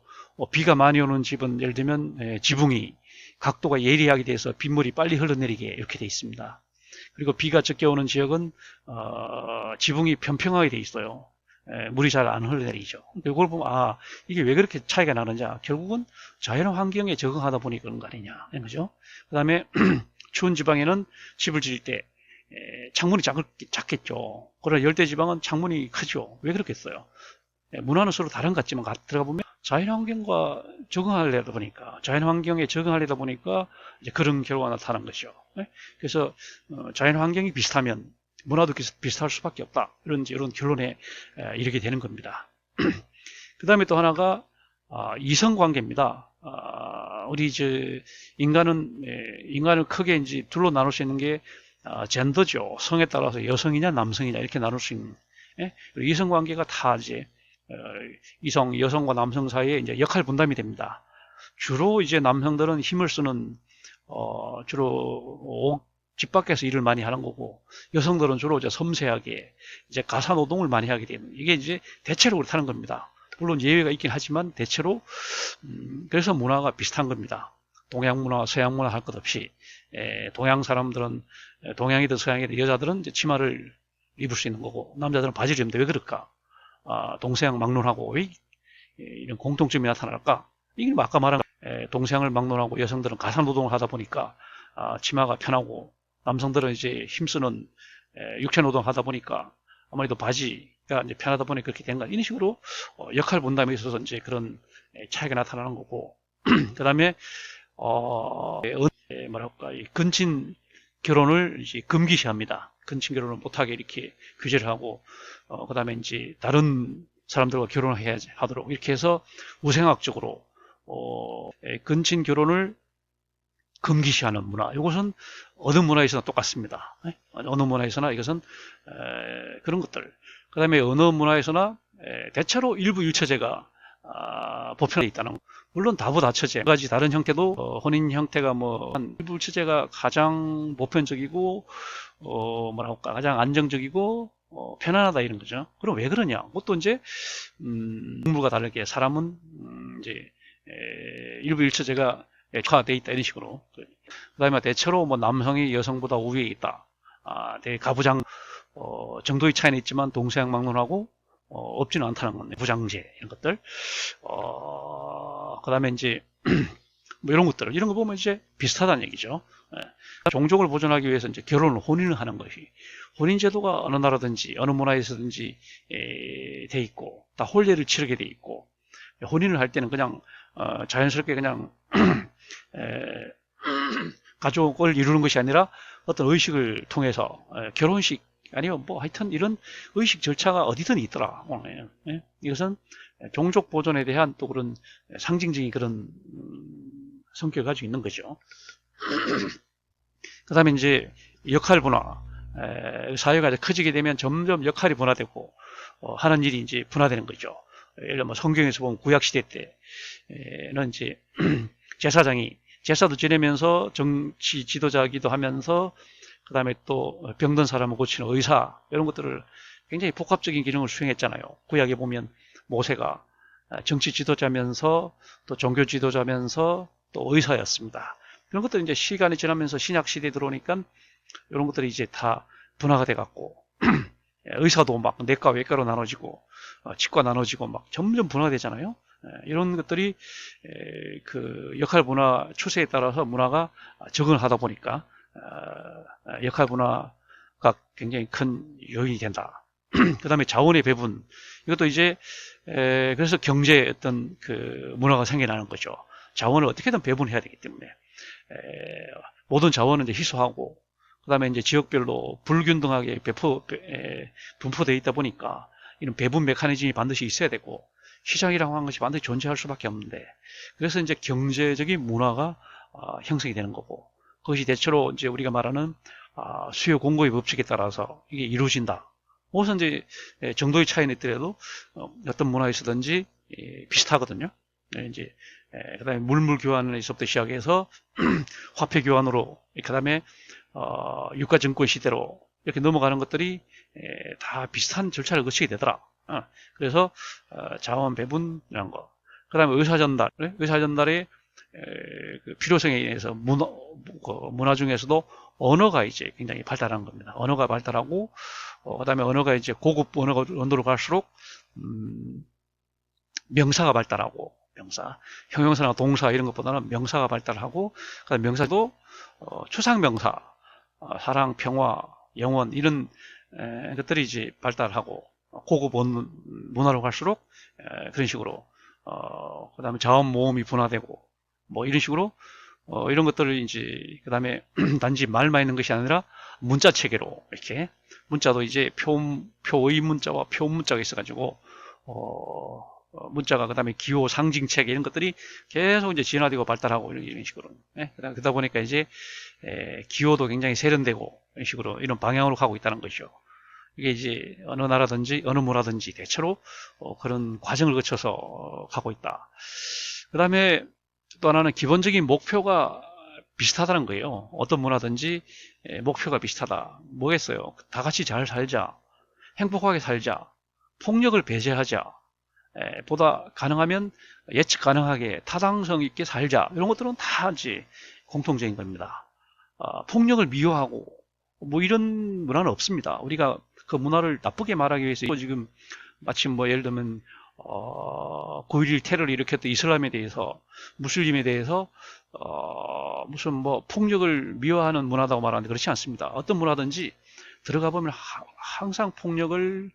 비가 많이 오는 집은 예를 들면 지붕이 각도가 예리하게 돼서 빗물이 빨리 흘러내리게 이렇게 되어 있습니다. 그리고 비가 적게 오는 지역은 지붕이 평평하게 되어 있어요. 물이 잘 안 흘러내리죠. 이걸 보면 이게 왜 그렇게 차이가 나느냐, 결국은 자연 환경에 적응하다 보니 그런 거 아니냐, 그죠? 그 다음에 추운 지방에는 집을 지을 때 창문이 작겠죠. 그러나 열대 지방은 창문이 크죠. 왜 그렇겠어요? 문화는 서로 다른 것 같지만 들어가 보면 자연환경과 적응하려다 보니까 자연환경에 적응하려다 보니까 이제 그런 결과가 나타난 거죠. 그래서 자연환경이 비슷하면 문화도 비슷할 수밖에 없다. 이런 결론에 이르게 되는 겁니다. 그 다음에 또 하나가 이성관계입니다. 우리 인간을 크게 이제 둘로 나눌 수 있는 게 젠더죠. 성에 따라서 여성이냐 남성이냐 이렇게 나눌 수 있는 이성관계가 다 이제 여성과 남성 사이에 이제 역할 분담이 됩니다. 주로 이제 남성들은 힘을 쓰는 주로 집 밖에서 일을 많이 하는 거고 여성들은 주로 이제 섬세하게 이제 가사 노동을 많이 하게 되는 이게 이제 대체로 그렇다는 겁니다. 물론 예외가 있긴 하지만 대체로 그래서 문화가 비슷한 겁니다. 동양 문화, 서양 문화 할 것 없이 동양 사람들은 동양이든 서양이든 여자들은 이제 치마를 입을 수 있는 거고 남자들은 바지를 입는데 왜 그럴까? 동서양 막론하고 왜 이런 공통점이 나타날까? 이게 아까 말한 동서양을 막론하고 여성들은 가사노동을 하다 보니까 치마가 편하고 남성들은 이제 힘쓰는 육체노동을 하다 보니까 아무래도 바지가 이제 편하다 보니 그렇게 된 거 이런 식으로 역할 분담에 있어서 이제 그런 차이가 나타나는 거고 그 다음에 뭐랄까 근친 결혼을 이제 금기시합니다. 근친 결혼을 못하게 이렇게 규제를 하고 그 다음에 이제 다른 사람들과 결혼을 해야 하도록 이렇게 해서 우생학적으로 근친 결혼을 금기시하는 문화. 이것은 어느 문화에서나 똑같습니다. 어느 문화에서나 이것은 그런 것들. 그 다음에 어느 문화에서나 대체로 일부 유처제가 보편화되어 있다는 거. 물론 다부다처제, 두 가지 다른 형태도 혼인 형태가 일부 유처제가 가장 보편적이고 뭐랄까 가장 안정적이고 편안하다 이런 거죠. 그럼 왜 그러냐? 그것도 이제 동물과 다르게 사람은 이제 일부 일처제가 돼 있다 이런 식으로. 그다음에 대체로 뭐 남성이 여성보다 우위에 있다. 되게 가부장 정도의 차이는 있지만 동서양 막론하고 없지는 않다는 건데 부장제 이런 것들. 그다음에 이제 뭐 이런 거 보면 이제 비슷하다는 얘기죠. 종족을 보존하기 위해서 이제 혼인을 하는 것이 혼인제도가 어느 나라든지 어느 문화에서든지 돼 있고 다 혼례를 치르게 돼 있고 혼인을 할 때는 그냥 자연스럽게 그냥 가족을 이루는 것이 아니라 어떤 의식을 통해서 결혼식 아니면 뭐 하여튼 이런 의식 절차가 어디든 있더라. 이것은 종족 보존에 대한 또 그런 상징적인 그런 성격을 가지고 있는 거죠. 그 다음에 이제 역할 분화. 사회가 이제 커지게 되면 점점 역할이 분화되고 하는 일이 이제 분화되는 거죠. 예를 들면 성경에서 보면 구약시대 때는 이제 제사장이 제사도 지내면서 정치 지도자기도 하면서 그 다음에 또 병든 사람을 고치는 의사 이런 것들을 굉장히 복합적인 기능을 수행했잖아요. 구약에 보면 모세가 정치 지도자면서 또 종교 지도자면서 또 의사였습니다. 이런 것들이 이제 시간이 지나면서 신약 시대에 들어오니까 이런 것들이 이제 다 분화가 돼 갖고 의사도 막 내과 외과로 나눠지고 치과 나눠지고 막 점점 분화되잖아요. 이런 것들이 그 역할 분화 추세에 따라서 문화가 적응을 하다 보니까 역할 분화가 굉장히 큰 요인이 된다. 그 다음에 자원의 배분. 이것도 이제 그래서 경제의 어떤 그 문화가 생겨나는 거죠. 자원을 어떻게든 배분해야 되기 때문에 모든 자원은 이제 희소하고 그 다음에 이제 지역별로 불균등하게 분포되어 있다 보니까 이런 배분 메커니즘이 반드시 있어야 되고 시장이라고 하는 것이 반드시 존재할 수밖에 없는데 그래서 이제 경제적인 문화가 형성이 되는 거고 그것이 대체로 이제 우리가 말하는 수요 공급의 법칙에 따라서 이게 이루어진다. 우선 이제 정도의 차이는 있더라도 어떤 문화에서든지 비슷하거든요. 이제 그다음에 물물 교환에서부터 시작해서 화폐 교환으로 그다음에 유가 증권 시대로 이렇게 넘어가는 것들이 다 비슷한 절차를 거치게 되더라. 그래서 자원 배분이라는 거. 그다음에 의사전달의 그 필요성에 의해서 문화 중에서도 언어가 이제 굉장히 발달한 겁니다. 언어가 발달하고 그다음에 언어가 이제 고급 언어가 언어로 갈수록 명사가 발달하고 명사, 형용사나 동사 이런 것보다는 명사가 발달하고 그다음에 명사도 추상명사, 사랑, 평화, 영원 이런 것들이 이제 발달하고 고급 문화로 갈수록 그런 식으로 그다음에 자원 모음이 분화되고 뭐 이런 식으로 이런 것들을 이제 그다음에 단지 말만 있는 것이 아니라 문자 체계로 이렇게 문자도 이제 표의 문자와 표음 문자가 있어가지고 문자가 그다음에 기호 상징 체계 이런 것들이 계속 이제 진화되고 발달하고 이런 식으로 그러다 보니까 이제 기호도 굉장히 세련되고 이런 식으로 이런 방향으로 가고 있다는 것이죠. 이게 이제 어느 나라든지 어느 문화든지 대체로 그런 과정을 거쳐서 가고 있다. 그 다음에 또 하나는 기본적인 목표가 비슷하다는 거예요. 어떤 문화든지 목표가 비슷하다. 뭐겠어요? 다 같이 잘 살자. 행복하게 살자. 폭력을 배제하자. 보다 가능하면 예측 가능하게 타당성 있게 살자. 이런 것들은 다 이제 공통적인 겁니다. 폭력을 미워하고 뭐 이런 문화는 없습니다. 우리가 그 문화를 나쁘게 말하기 위해서 지금 마침 뭐 예를 들면 9.11 테러를 일으켰던 이슬람에 대해서 무슬림에 대해서 무슨 뭐 폭력을 미워하는 문화다고 말하는데 그렇지 않습니다. 어떤 문화든지 들어가 보면 항상 폭력을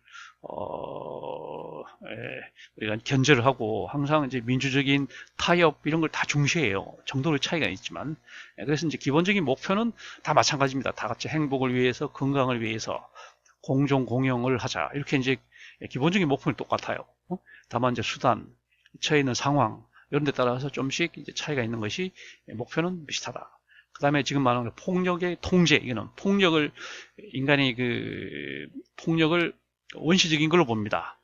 우리가 견제를 하고 항상 이제 민주적인 타협 이런 걸 다 중시해요. 정도의 차이가 있지만 그래서 이제 기본적인 목표는 다 마찬가지입니다. 다 같이 행복을 위해서 건강을 위해서 공존 공영을 하자 이렇게 이제 기본적인 목표는 똑같아요. 다만 이제 수단, 처해 있는 상황 이런 데 따라서 좀씩 이제 차이가 있는 것이 목표는 비슷하다. 그 다음에 지금 말하는 폭력의 통제, 이거는 폭력을 인간이 그 폭력을 원시적인 걸로 봅니다.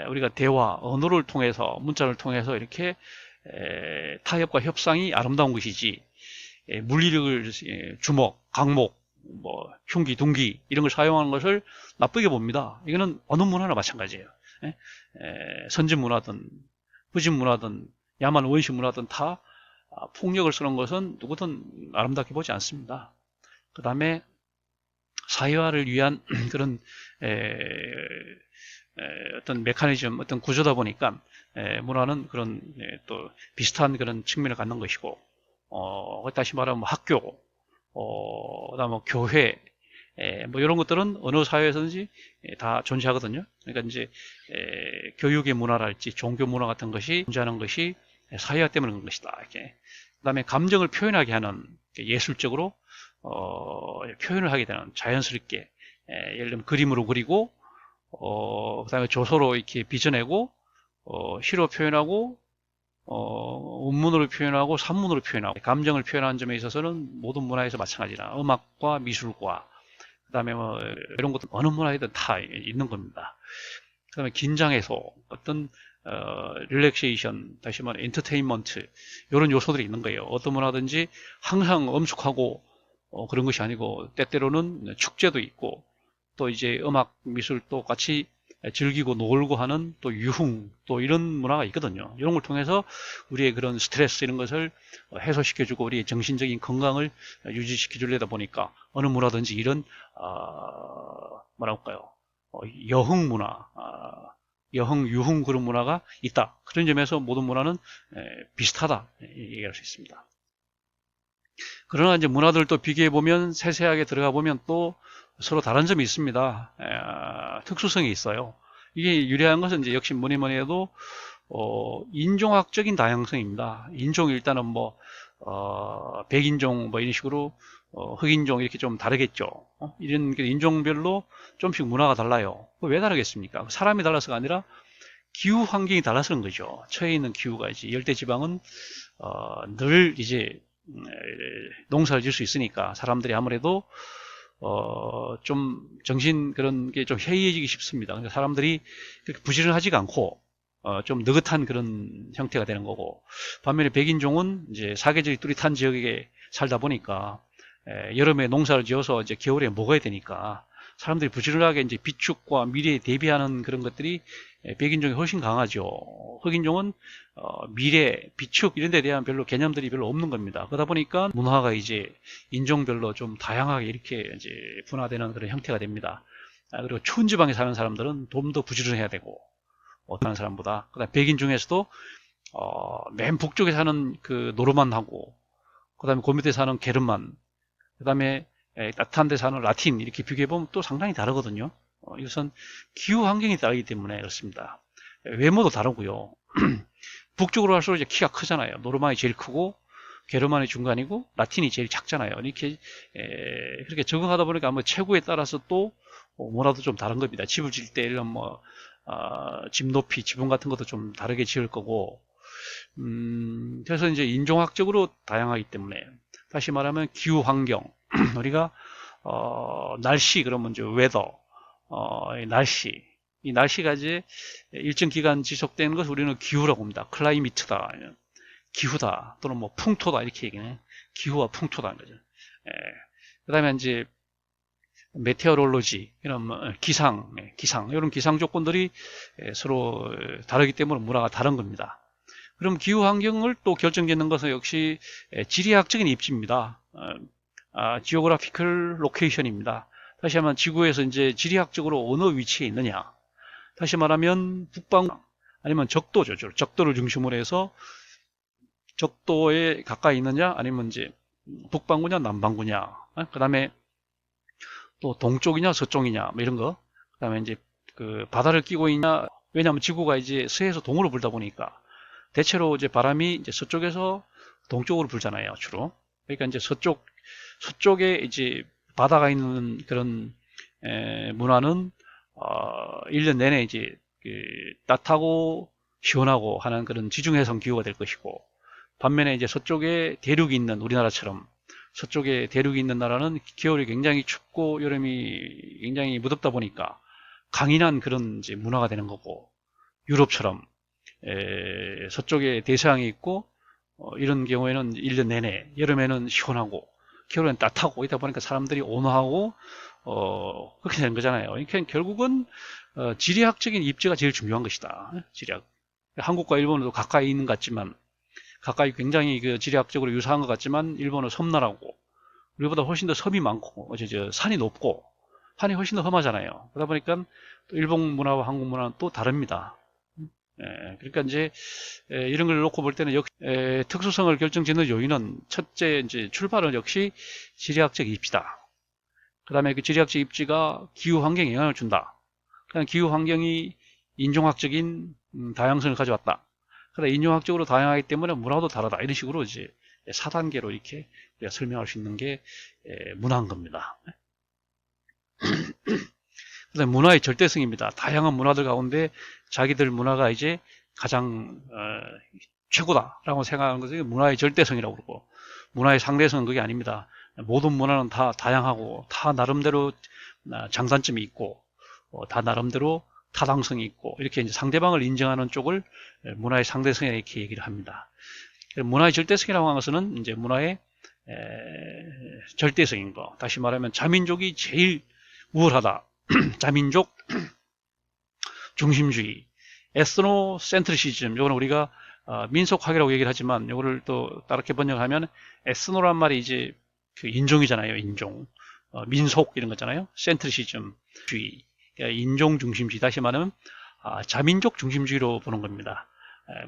우리가 대화, 언어를 통해서 문자를 통해서 이렇게 타협과 협상이 아름다운 것이지 물리력을 주먹, 강목, 뭐 흉기, 둔기 이런 걸 사용하는 것을 나쁘게 봅니다. 이거는 어느 문화나 마찬가지예요. 선진 문화든 후진 문화든 야만 원시 문화든 다 폭력을 쓰는 것은 누구든 아름답게 보지 않습니다. 그 다음에 사회화를 위한 그런 어떤 메커니즘, 어떤 구조다 보니까 문화는 그런 또 비슷한 그런 측면을 갖는 것이고, 다시 말하면 뭐 학교, 그다음 뭐 교회, 뭐 이런 것들은 어느 사회에서든지 다 존재하거든요. 그러니까 이제 교육의 문화랄지 종교 문화 같은 것이 존재하는 것이 사회화 때문에 그런 것이다. 이렇게. 그다음에 감정을 표현하게 하는 예술적으로 표현을 하게 되는 자연스럽게 예를 들면 그림으로 그리고 그다음에 조서로 이렇게 빚어내고 시로 표현하고 원문으로 표현하고 산문으로 표현하고 감정을 표현하는 점에 있어서는 모든 문화에서 마찬가지라 음악과 미술과 그다음에 뭐 이런 것도 어느 문화에든 다 있는 겁니다. 그다음에 긴장해서 어떤 릴렉세이션, 다시 말해 엔터테인먼트 이런 요소들이 있는 거예요. 어떤 문화든지 항상 엄숙하고 그런 것이 아니고 때때로는 축제도 있고 또 이제 음악 미술도 같이 즐기고 놀고 하는 또 유흥 또 이런 문화가 있거든요. 이런 걸 통해서 우리의 그런 스트레스 이런 것을 해소시켜주고 우리의 정신적인 건강을 유지시켜주려다 보니까 어느 문화든지 이런 뭐랄까요 여흥 문화, 여흥 유흥 그런 문화가 있다. 그런 점에서 모든 문화는 비슷하다 얘기할 수 있습니다. 그러나 이제 문화들을 또 비교해 보면 세세하게 들어가 보면 또 서로 다른 점이 있습니다. 특수성이 있어요. 이게 유리한 것은 이제 역시 뭐니 뭐니 해도 인종학적인 다양성입니다. 인종이 일단은 뭐 백인종 뭐 이런 식으로 흑인종 이렇게 좀 다르겠죠. 이런 인종별로 좀씩 문화가 달라요. 왜 다르겠습니까? 사람이 달라서가 아니라 기후 환경이 달라서 그런 거죠. 처해 있는 기후가 이제 열대 지방은 늘 이제 농사를 지을 수 있으니까 사람들이 아무래도 좀 정신 그런 게 좀 해이해지기 쉽습니다. 그러니까 사람들이 그렇게 부지런하지가 않고 좀 느긋한 그런 형태가 되는 거고 반면에 백인종은 이제 사계절이 뚜렷한 지역에 살다 보니까 여름에 농사를 지어서 이제 겨울에 먹어야 되니까 사람들이 부지런하게 이제 비축과 미래에 대비하는 그런 것들이 백인종이 훨씬 강하죠. 흑인종은 미래, 비축 이런 데 대한 별로 개념들이 별로 없는 겁니다. 그러다 보니까 문화가 이제 인종별로 좀 다양하게 이렇게 이제 분화되는 그런 형태가 됩니다. 그리고 추운 지방에 사는 사람들은 좀 더 부지런해야 되고 어떤 사람보다 그다음 백인 중에서도 맨 북쪽에 사는 그 노르만하고 그다음에 그 밑에 사는 게르만 그다음에 따뜻한 데 사는 라틴 이렇게 비교해 보면 또 상당히 다르거든요. 이것은 기후 환경이 다르기 때문에 그렇습니다. 외모도 다르고요. 북쪽으로 갈수록 이제 키가 크잖아요. 노르만이 제일 크고 게르만이 중간이고 라틴이 제일 작잖아요. 이렇게 그렇게 적응하다 보니까 아마 체구에 따라서 또 뭐라도 좀 다른 겁니다. 집을 지을 때 이런 뭐 집 높이, 지붕 같은 것도 좀 다르게 지을 거고 그래서 이제 인종학적으로 다양하기 때문에 다시 말하면 기후 환경 우리가 날씨 그러면 이제 웨더 날씨 이 날씨가 이제 일정 기간 지속되는 것을 우리는 기후라고 합니다. 클라이미트다, 기후다, 또는 뭐 풍토다 이렇게 얘기해요. 기후와 풍토다 거죠. 그다음에 이제 메테오롤로지 이런 기상 이런 기상 조건들이 서로 다르기 때문에 문화가 다른 겁니다. 그럼 기후 환경을 또 결정짓는 것은 역시 지리학적인 입지입니다. 지오그래피컬 로케이션입니다. 다시 말하면 지구에서 이제 지리학적으로 어느 위치에 있느냐. 다시 말하면 북방 아니면 적도죠. 적도를 중심으로 해서 적도에 가까이 있느냐 아니면 이제 북반구냐 남반구냐. 그 다음에 또 동쪽이냐 서쪽이냐 뭐 이런 거. 그 다음에 이제 그 바다를 끼고 있냐. 왜냐하면 지구가 이제 서에서 동으로 불다 보니까 대체로 이제 바람이 이제 서쪽에서 동쪽으로 불잖아요. 주로. 그러니까 이제 서쪽에 이제 바다가 있는 그런 문화는 1년 내내 이제 그 따뜻하고 시원하고 하는 그런 지중해성 기후가 될 것이고 반면에 이제 서쪽에 대륙이 있는 우리나라처럼 서쪽에 대륙이 있는 나라는 겨울이 굉장히 춥고 여름이 굉장히 무덥다 보니까 강인한 그런 이제 문화가 되는 거고 유럽처럼 서쪽에 대서양이 있고 이런 경우에는 1년 내내 여름에는 시원하고 겨울에는 따뜻하고 이다 보니까 사람들이 온화하고 그렇게 되는 거잖아요. 그러니까 결국은 지리학적인 입지가 제일 중요한 것이다. 지리학. 한국과 일본도 가까이 있는 것 같지만 가까이 굉장히 그 지리학적으로 유사한 것 같지만 일본은 섬나라고 우리보다 훨씬 더 섬이 많고 산이 높고 산이 훨씬 더 험하잖아요. 그러다 보니까 또 일본 문화와 한국 문화는 또 다릅니다. 그러니까 이제 이런 걸 놓고 볼 때는 역시 특수성을 결정짓는 요인은 첫째 이제 출발은 역시 지리학적 입지다. 그 다음에 그 지리학적 입지가 기후 환경에 영향을 준다. 그냥 기후 환경이 인종학적인 다양성을 가져왔다. 그러나 인종학적으로 다양하기 때문에 문화도 다르다. 이런 식으로 이제 4단계로 이렇게 우리가 설명할 수 있는 게 문화인 겁니다. 그다음에 문화의 절대성입니다. 다양한 문화들 가운데 자기들 문화가 이제 가장 최고다라고 생각하는 것이 문화의 절대성이라고 그러고, 문화의 상대성은 그게 아닙니다. 모든 문화는 다 다양하고 다 나름대로 장단점이 있고 다 나름대로 타당성이 있고, 이렇게 이제 상대방을 인정하는 쪽을 문화의 상대성이라고 이렇게 얘기를 합니다. 문화의 절대성이라고 하는 것은 이제 문화의 절대성인 거. 다시 말하면 자민족이 제일 우월하다. 자민족 중심주의, 에스노센트리시즘. 이거는 우리가 민속학이라고 얘기를 하지만 이거를 또 다르게 번역하면 에스노란 말이 이제 그 인종이잖아요. 인종. 민속 이런 거잖아요. 센트리시즘 주의. 그러니까 인종 중심주의. 다시 말하면 자민족 중심주의로 보는 겁니다.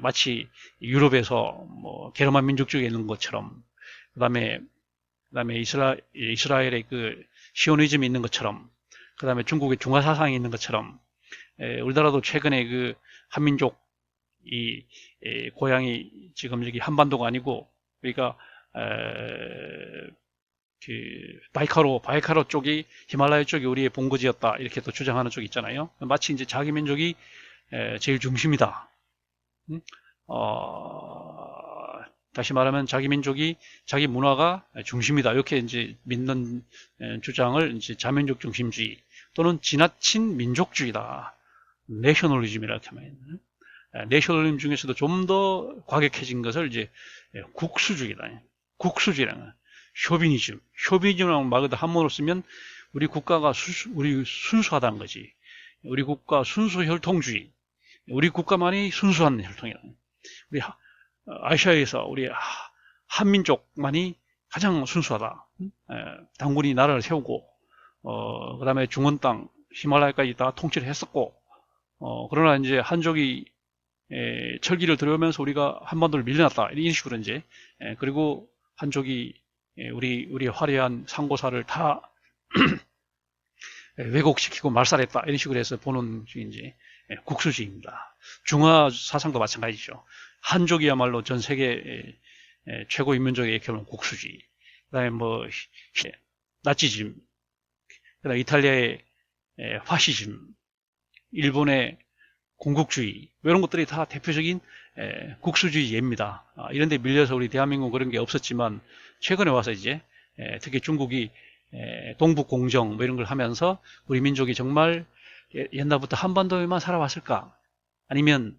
마치 유럽에서 뭐 게르만 민족주의가 있는 것처럼, 그다음에 이스라엘의 그 시오니즘이 있는 것처럼, 그다음에 중국의 중화 사상이 있는 것처럼, 우리나라도 최근에 그 한민족 고향이 지금 여기 한반도가 아니고 우리가 그 바이카로 쪽이, 히말라야 쪽이 우리의 본거지였다 이렇게 또 주장하는 쪽이 있잖아요. 마치 이제 자기 민족이 제일 중심이다. 다시 말하면 자기 민족이, 자기 문화가 중심이다. 이렇게 이제 믿는 주장을 이제 자민족 중심주의 또는 지나친 민족주의다. 내셔널리즘이라고 하면, 내셔널리즘 중에서도 좀 더 과격해진 것을 이제 국수주의다. 국수주의라는 쇼비니즘. 쇼비니즘이라는 말 그대로 한문으로 쓰면 우리 국가가 우리 순수하다는 거지. 우리 국가 순수 혈통주의. 우리 국가만이 순수한 혈통이다. 우리 아시아에서 우리 한민족만이 가장 순수하다. 당군이 나라를 세우고, 그 다음에 중원 땅, 히말라야까지 다 통치를 했었고, 그러나 이제 한족이 철기를 들여오면서 우리가 한반도를 밀려났다. 이런 식으로 이제, 그리고 한족이 우리의 화려한 상고사를 다 왜곡시키고 말살했다. 이런 식으로 해서 보는 이제 국수주의입니다. 중화 사상도 마찬가지죠. 한족이야말로 전 세계 최고 인민족의 결론 국수주의. 그다음에 뭐 나치즘, 그다음 이탈리아의 파시즘, 일본의 공국주의, 이런 것들이 다 대표적인 국수주의 예입니다. 이런 데 밀려서 우리 대한민국은 그런 게 없었지만 최근에 와서 이제 특히 중국이 동북공정 뭐 이런 걸 하면서 우리 민족이 정말 옛날부터 한반도에만 살아왔을까? 아니면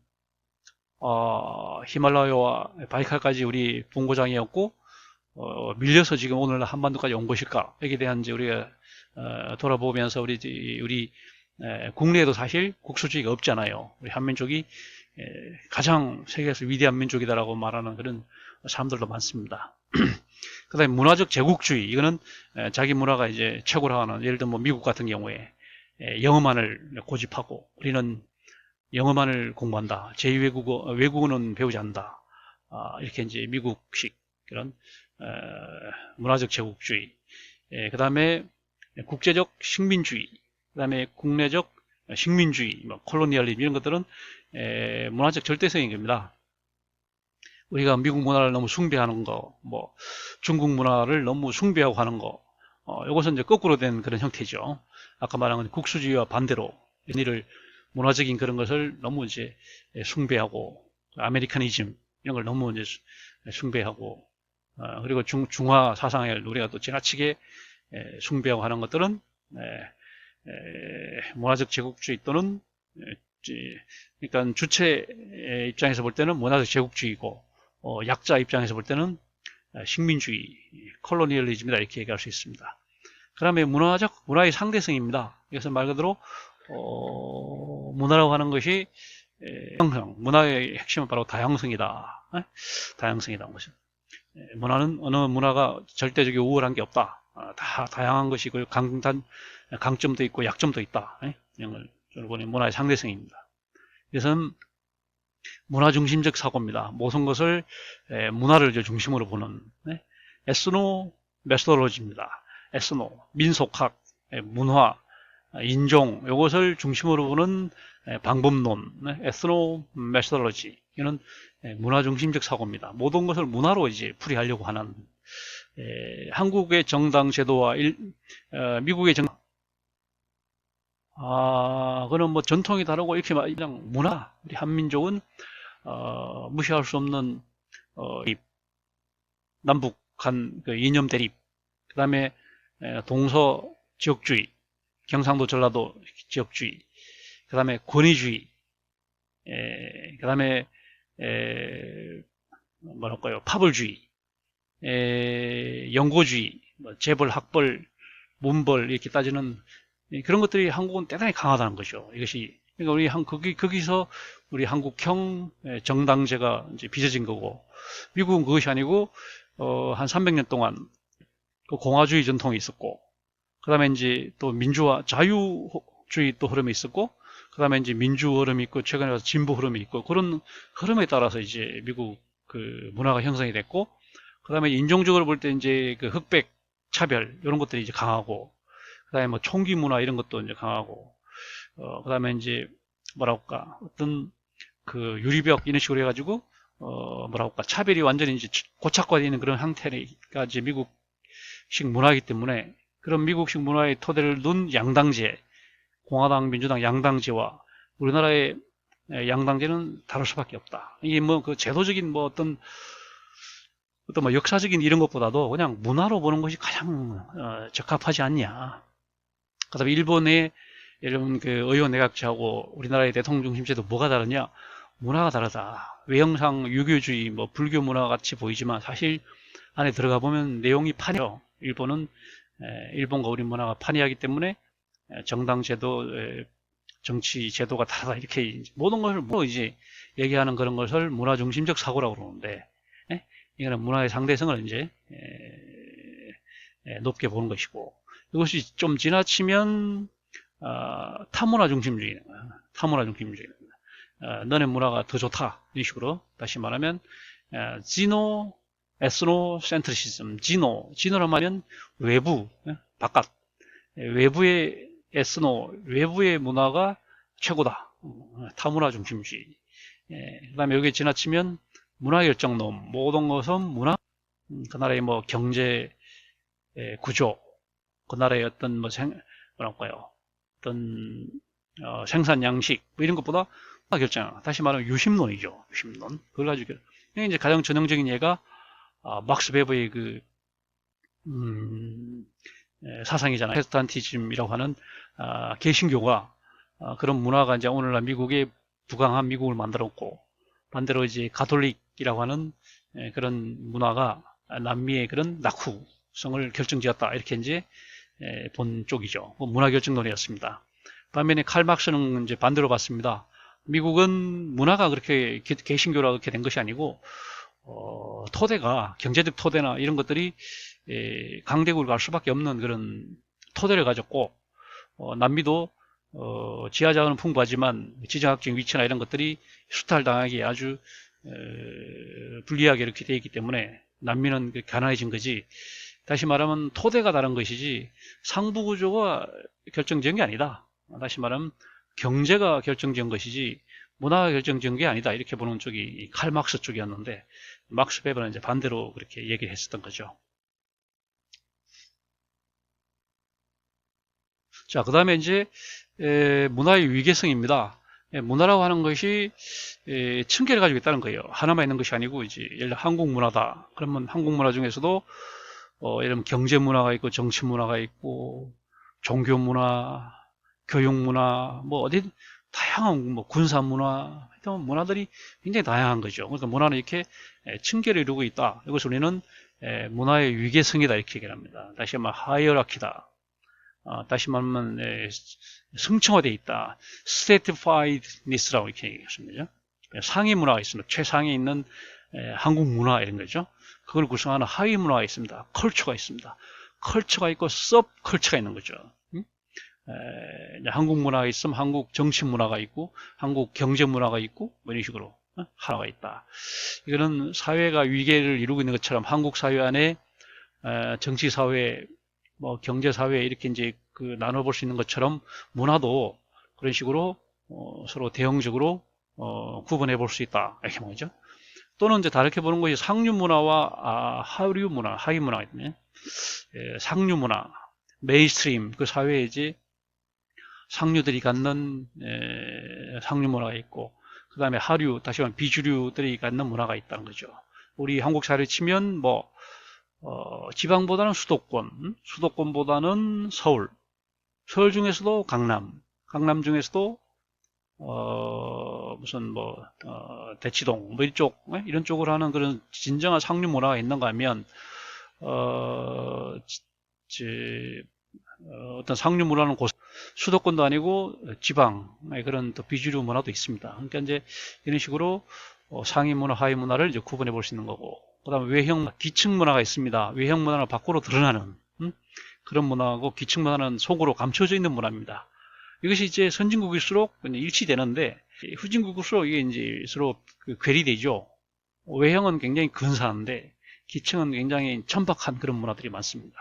히말라야와 바이칼까지 우리 본고장이었고 밀려서 지금 오늘날 한반도까지 온 것일까? 여기에 대한 이제 우리가 돌아보면서 우리 국내에도 사실 국수주의가 없잖아요. 우리 한민족이 가장 세계에서 위대한 민족이다라고 말하는 그런 사람들도 많습니다. 그 다음에 문화적 제국주의. 이거는 자기 문화가 이제 최고라고 하는, 예를 들면 뭐 미국 같은 경우에 영어만을 고집하고 우리는 영어만을 공부한다. 외국어는 배우지 않는다. 이렇게 이제 미국식 그런 문화적 제국주의. 그 다음에 국제적 식민주의. 그 다음에 국내적 식민주의, 뭐 콜로니얼리즘 이런 것들은 문화적 절대성인 겁니다. 우리가 미국 문화를 너무 숭배하는 거, 뭐 중국 문화를 너무 숭배하고 하는 거, 이것은 이제 거꾸로 된 그런 형태죠. 아까 말한 건 국수주의와 반대로 문화적인 그런 것을 너무 이제 숭배하고, 아메리카니즘 이런 걸 너무 이제 숭배하고, 그리고 중화 사상을 우리가 또 지나치게 숭배하고 하는 것들은 문화적 제국주의 또는 그러니까 주체 입장에서 볼 때는 문화적 제국주의고, 약자 입장에서 볼 때는 식민주의, 콜로니얼리즘이다 이렇게 얘기할 수 있습니다. 그 다음에 문화의 상대성입니다. 이것은 말 그대로 문화라고 하는 것이 문화의 핵심은 바로 다양성이다. 다양성이라는 것은. 문화는 어느 문화가 절대적인 우월한 게 없다. 다 다양한 것이 그 강점도 있고 약점도 있다. 이런 걸 저는 보는 문화의 상대성입니다. 이것은 문화 중심적 사고입니다. 모든 것을 문화를 중심으로 보는 에스노 메소돌로지입니다. 에스노 민속학, 문화, 인종 이것을 중심으로 보는 방법론, 에스노 메소돌로지. 이는 문화 중심적 사고입니다. 모든 것을 문화로 이제 풀이하려고 하는 한국의 정당 제도와 미국의 그는 뭐 전통이 다르고 이렇게 그냥 문화, 우리 한민족은 무시할 수 없는 남북 간 그 이념 대립, 그 다음에 동서 지역주의, 경상도 전라도 지역주의, 그 다음에 권위주의, 그 다음에 뭐랄까요, 파벌주의, 연고주의, 재벌, 학벌, 문벌 이렇게 따지는 그런 것들이 한국은 대단히 강하다는 거죠. 이것이 그러니까 거기서 우리 한국형 정당제가 이제 빚어진 거고, 미국은 그것이 아니고 한 300년 동안 그 공화주의 전통이 있었고, 그 다음에 이제 또 민주화, 자유주의 또 흐름이 있었고, 그 다음에 이제 민주 흐름이 있고, 최근에 와서 진보 흐름이 있고, 그런 흐름에 따라서 이제 미국 그 문화가 형성이 됐고, 그 다음에 인종적으로 볼 때 이제 그 흑백 차별, 이런 것들이 이제 강하고, 그 다음에 뭐 총기 문화 이런 것도 이제 강하고, 그 다음에 이제 뭐랄까, 어떤 그 유리벽 이런 식으로 해가지고, 뭐랄까, 차별이 완전히 이제 고착화되어 있는 그런 형태가 이제 미국식 문화이기 때문에, 그런 미국식 문화의 토대를 둔 양당제, 공화당, 민주당 양당제와 우리나라의 양당제는 다를 수밖에 없다. 이게 뭐 그 제도적인 뭐 어떤 뭐 역사적인 이런 것보다도 그냥 문화로 보는 것이 가장 적합하지 않냐. 그다음에 일본의 이런 그 의원 내각제하고 우리나라의 대통령 중심제도 뭐가 다르냐? 문화가 다르다. 외형상 유교주의, 뭐 불교 문화 같이 보이지만 사실 안에 들어가 보면 내용이 판이에요. 일본은 일본과 우리 문화가 판이하기 때문에 정당 제도, 정치 제도가 다르다 이렇게 모든 것을 뭐 이제 얘기하는 그런 것을 문화 중심적 사고라고 그러는데, 이거는 문화의 상대성을 이제 높게 보는 것이고, 이것이 좀 지나치면 타문화 중심주의, 타문화 중심주의. 너네 문화가 더 좋다 이런 식으로. 다시 말하면 지노 에스노 센트리시즘, 지노란 말은 외부, 바깥, 외부의 에스노, 외부의 문화가 최고다. 타문화 중심주의. 그 다음에 여기에 지나치면 문화결정론, 모든 것은 문화, 그 나라의 뭐 경제 구조, 그 나라의 어떤 뭐 뭐랄까요, 어떤 생산 양식 뭐 이런 것보다 결정. 다시 말하면 유심론이죠. 유심론. 그걸 가지고 이제 가장 전형적인 예가 막스 베버의 그 사상이잖아요. 프로테스탄티즘이라고 하는 개신교가 그런 문화가 이제 오늘날 미국에 부강한 미국을 만들었고, 반대로 이제 가톨릭이라고 하는 그런 문화가 남미의 그런 낙후성을 결정지었다. 이렇게 이제 본 쪽이죠. 문화 결정론이었습니다. 반면에 칼 막스는 이제 반대로 봤습니다. 미국은 문화가 그렇게 개신교라 그렇게 된 것이 아니고 토대가 경제적 토대나 이런 것들이 강대국을 갈 수밖에 없는 그런 토대를 가졌고, 남미도 지하자원은 풍부하지만 지정학적 위치나 이런 것들이 수탈당하기 아주 불리하게 이렇게 되어 있기 때문에 남미는 가난해진 거지. 다시 말하면 토대가 다른 것이지 상부구조가 결정지은 게 아니다. 다시 말하면 경제가 결정지은 것이지 문화가 결정지은 게 아니다. 이렇게 보는 쪽이 칼 막스 쪽이었는데, 막스 베버는 이제 반대로 그렇게 얘기를 했었던 거죠. 자, 그 다음에 이제 문화의 위계성입니다. 문화라고 하는 것이 층계를 가지고 있다는 거예요. 하나만 있는 것이 아니고, 이제 예를 들어 한국 문화다. 그러면 한국 문화 중에서도 예를 들면 경제 문화가 있고, 정치 문화가 있고, 종교 문화, 교육 문화, 뭐 어디 다양한 뭐 군사 문화, 문화들이 굉장히 다양한 거죠. 그러니까 문화는 이렇게 층계를 이루고 있다. 이것을 우리는 문화의 위계성이다 이렇게 얘기를 합니다. 다시 말하면 하이어라키다. 다시 말하면 승층화되어 있다. stratifiedness라고 이렇게 얘기했습니다. 상위 문화가 있습니다. 최상에 있는 한국 문화 이런 거죠. 그걸 구성하는 하위 문화가 있습니다. 컬처가 있습니다. 컬처가 있고 섭 컬처가 있는 거죠. 한국 문화가 있으면 한국 정치 문화가 있고 한국 경제 문화가 있고 뭐 이런 식으로 하나가 있다. 이거는 사회가 위계를 이루고 있는 것처럼 한국 사회 안에 정치 사회, 뭐 경제 사회 이렇게 이제 그 나눠볼 수 있는 것처럼 문화도 그런 식으로 서로 대형적으로 구분해 볼 수 있다 이렇게 말이죠. 또는 이제 다르게 보는 것이 상류 문화와 하류 문화, 하위 문화가 있네. 상류 문화, 메인스트림 그 사회에 이제 상류들이 갖는 상류 문화가 있고 그 다음에 하류, 다시 말하면 비주류들이 갖는 문화가 있다는 거죠. 우리 한국 사회를 치면 뭐 지방보다는 수도권, 수도권보다는 서울, 서울 중에서도 강남, 강남 중에서도 무슨 뭐 대치동 뭐 이쪽 이런 쪽으로 하는 그런 진정한 상류 문화가 있는가 하면 어떤 상류 문화는 수도권도 아니고 지방 그런 또 비주류 문화도 있습니다. 그러니까 이제 이런 식으로 상위 문화, 하위 문화를 이제 구분해 볼 수 있는 거고, 그다음에 외형, 기층 문화가 있습니다. 외형 문화는 밖으로 드러나는 그런 문화하고 기층 문화는 속으로 감춰져 있는 문화입니다. 이것이 이제 선진국일수록 일치되는데 후진국일수록 이게 이제 서로 괴리되죠. 외형은 굉장히 근사한데 기층은 굉장히 천박한 그런 문화들이 많습니다.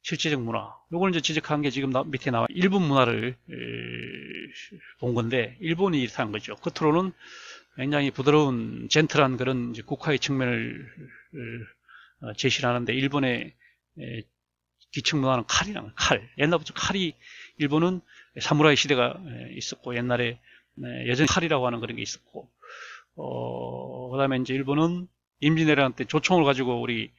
실제적 문화. 요걸 이제 지적한 게 지금 밑에 나와 일본 문화를 본 건데, 일본이 이렇다는 거죠. 겉으로는 굉장히 부드러운 젠틀한 그런 이제 국화의 측면을 제시를 하는데, 일본의 기층 문화는 칼이라는 거예요. 칼. 옛날부터 칼이, 일본은 사무라이 시대가 있었고, 옛날에 여전히 칼이라고 하는 그런 게 있었고, 그 다음에 이제 일본은 임진왜란 때 조총을 가지고 우리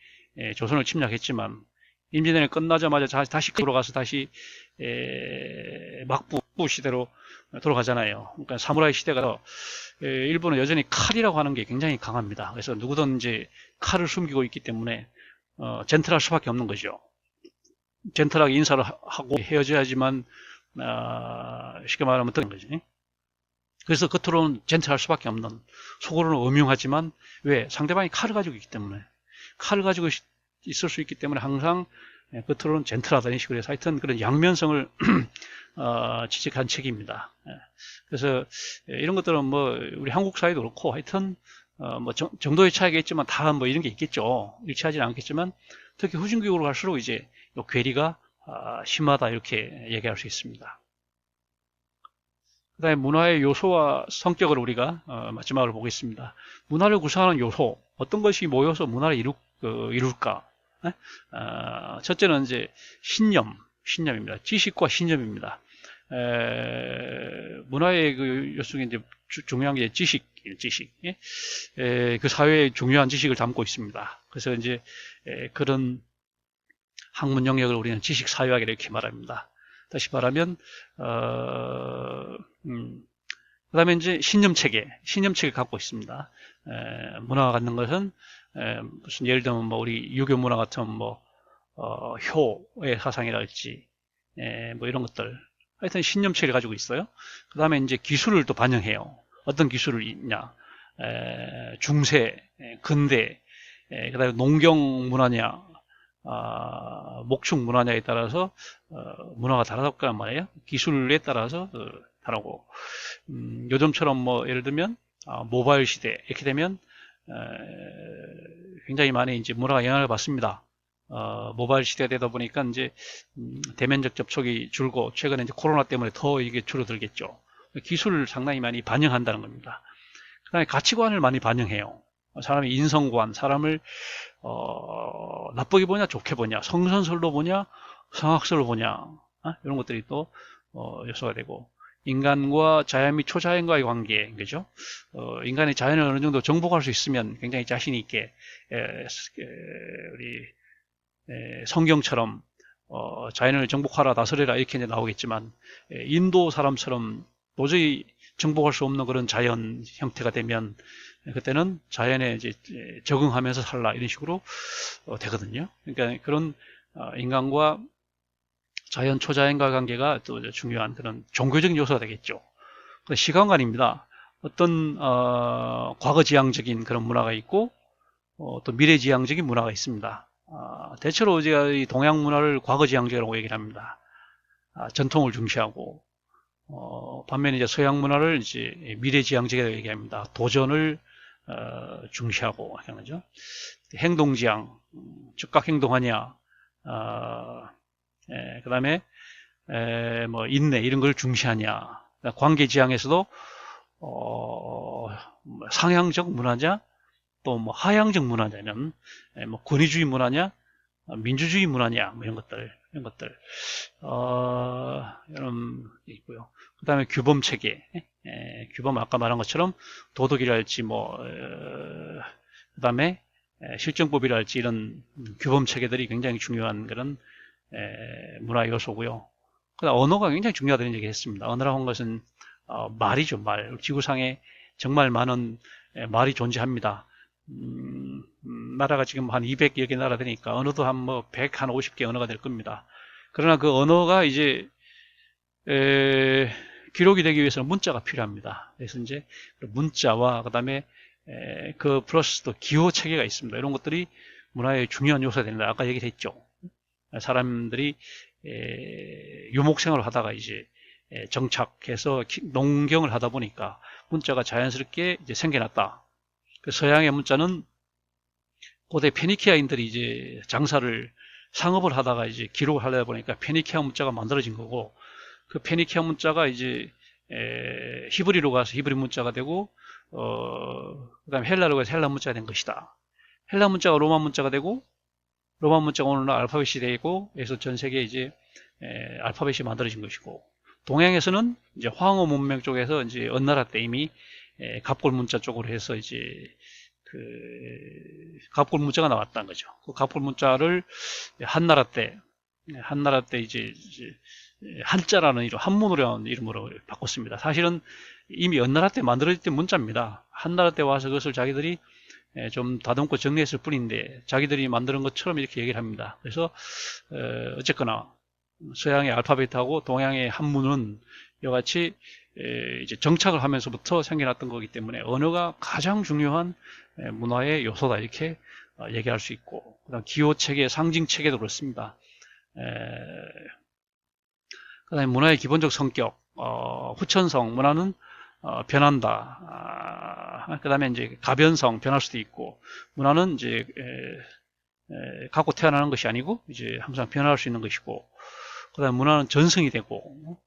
조선을 침략했지만, 임진왜란이 끝나자마자 다시 돌아가서 다시 막부 시대로 돌아가잖아요. 그러니까 사무라이 시대가 일본은 여전히 칼이라고 하는 게 굉장히 강합니다. 그래서 누구든 이제 칼을 숨기고 있기 때문에 젠틀할 수밖에 없는 거죠. 젠틀하게 인사를 하고 헤어져야지만 쉽게 말하면 되는 거지. 그래서 겉으로는 젠틀할 수밖에 없는, 속으로는 음흉하지만 왜? 상대방이 칼을 가지고 있기 때문에, 칼을 가지고 있을 수 있기 때문에 항상 겉으로는 젠틀하다는 식으로 해서 하여튼 그런 양면성을 지적한 책입니다. 그래서 이런 것들은 뭐 우리 한국 사회도 그렇고 하여튼 뭐 정도의 차이가 있지만 다 뭐 이런 게 있겠죠. 일치하지는 않겠지만 특히 후진국으로 갈수록 이제 요 괴리가 심하다 이렇게 얘기할 수 있습니다. 그 다음에 문화의 요소와 성격을 우리가 마지막으로 보겠습니다. 문화를 구성하는 요소, 어떤 것이 모여서 문화를 이룰까? 첫째는 이제 신념입니다. 지식과 신념입니다. 문화의 그 요소 중에 이제 중요한 게 지식. 예? 그 사회의 중요한 지식을 담고 있습니다. 그래서 이제 그런 학문 영역을 우리는 지식 사회학 이렇게 말합니다. 다시 말하면 그 다음에 이제 신념체계를 갖고 있습니다. 문화가 갖는 것은 무슨 예를 들면 뭐 우리 유교 문화 같은 뭐 효의 사상이랄지 뭐 이런 것들 하여튼 신념체를 가지고 있어요. 그 다음에 이제 기술을 또 반영해요. 어떤 기술을 있냐, 중세, 근대, 그 다음에 농경 문화냐, 목축 문화냐에 따라서 문화가 다르다고 말이에요. 기술에 따라서 다르고, 요즘처럼 뭐 예를 들면 모바일 시대 이렇게 되면 굉장히 많이 이제 문화가 영향을 받습니다. 모바일 시대가 되다 보니까 이제 대면적 접촉이 줄고 최근에 이제 코로나 때문에 더 이게 줄어들겠죠. 기술을 상당히 많이 반영한다는 겁니다. 그 다음에 가치관을 많이 반영해요. 사람의 인성관, 사람을 나쁘게 보냐 좋게 보냐, 성선설로 보냐 성악설로 보냐, 이런 것들이 또 요소가 되고, 인간과 자연 및 초자연과의 관계, 그죠? 인간이 자연을 어느 정도 정복할 수 있으면 굉장히 자신 있게 우리 성경처럼 자연을 정복하라 다스려라 이렇게 이제 나오겠지만, 인도 사람처럼 도저히 정복할 수 없는 그런 자연 형태가 되면 그때는 자연에 이제 적응하면서 살라 이런 식으로 되거든요. 그러니까 그런 인간과 자연 초자연과 관계가 또 중요한 그런 종교적인 요소가 되겠죠. 시간관입니다. 어떤 과거지향적인 그런 문화가 있고 또 미래지향적인 문화가 있습니다. 대체로 제가 이 동양 문화를 과거지향적이라고 얘기를 합니다. 전통을 중시하고 반면에 이제 서양 문화를 이제 미래지향적이라고 얘기합니다. 도전을 중시하고 하는 거죠. 행동지향, 즉각 행동하냐, 그 다음에 뭐 인내 이런 걸 중시하냐. 관계지향에서도 상향적 문화냐, 또 뭐 하향적 문화냐는 뭐 권위주의 문화냐, 민주주의 문화냐, 뭐 이런 것들 이런 게 있고요. 그 다음에 규범 체계, 규범 아까 말한 것처럼 도덕이랄지 뭐, 그 다음에 실정법이랄지 이런 규범 체계들이 굉장히 중요한 그런 문화 요소고요. 그다음 언어가 굉장히 중요하다는 얘기 했습니다. 언어라고 하는 것은 말이죠, 말. 지구상에 정말 많은 말이 존재합니다. 나라가 지금 한 200여 개 나라 되니까 언어도 한 뭐 100, 한 50개 언어가 될 겁니다. 그러나 그 언어가 이제 기록이 되기 위해서는 문자가 필요합니다. 그래서 이제 문자와 그다음에 그 플러스 또 기호 체계가 있습니다. 이런 것들이 문화의 중요한 요소가 된다. 아까 얘기를 했죠. 사람들이 유목 생활을 하다가 이제 정착해서 농경을 하다 보니까 문자가 자연스럽게 이제 생겨났다. 그 서양의 문자는 고대 페니키아인들이 이제 장사를 상업을 하다가 이제 기록을 하려다 보니까 페니키아 문자가 만들어진 거고 그 페니키아 문자가 이제 히브리로 가서 히브리 문자가 되고 그다음에 헬라로 가서 헬라 문자가 된 것이다. 헬라 문자가 로마 문자가 되고 로마 문자가 오늘날 알파벳이 되고 그래서 전 세계에 이제 알파벳이 만들어진 것이고 동양에서는 이제 황호 문명 쪽에서 이제 은나라 때 이미 갑골 문자 쪽으로 해서 이제 그 갑골 문자가 나왔다는 거죠. 그 갑골 문자를 한나라 때 이제 한자라는 이름, 한문으로라는 이름으로 바꿨습니다. 사실은 이미 은나라 때 만들어질 때 문자입니다. 한나라 때 와서 그것을 자기들이 좀 다듬고 정리했을 뿐인데 자기들이 만드는 것처럼 이렇게 얘기를 합니다. 그래서 어쨌거나 서양의 알파벳하고 동양의 한문은 이같이 이제 정착을 하면서부터 생겨났던 거기 때문에 언어가 가장 중요한 문화의 요소다 이렇게 얘기할 수 있고 그다음 기호 체계, 상징 체계도 그렇습니다. 그다음에 문화의 기본적 성격, 후천성 문화는 변한다. 그다음에 이제 가변성 변할 수도 있고 문화는 이제 갖고 태어나는 것이 아니고 이제 항상 변할 수 있는 것이고 그다음 문화는 전승이 되고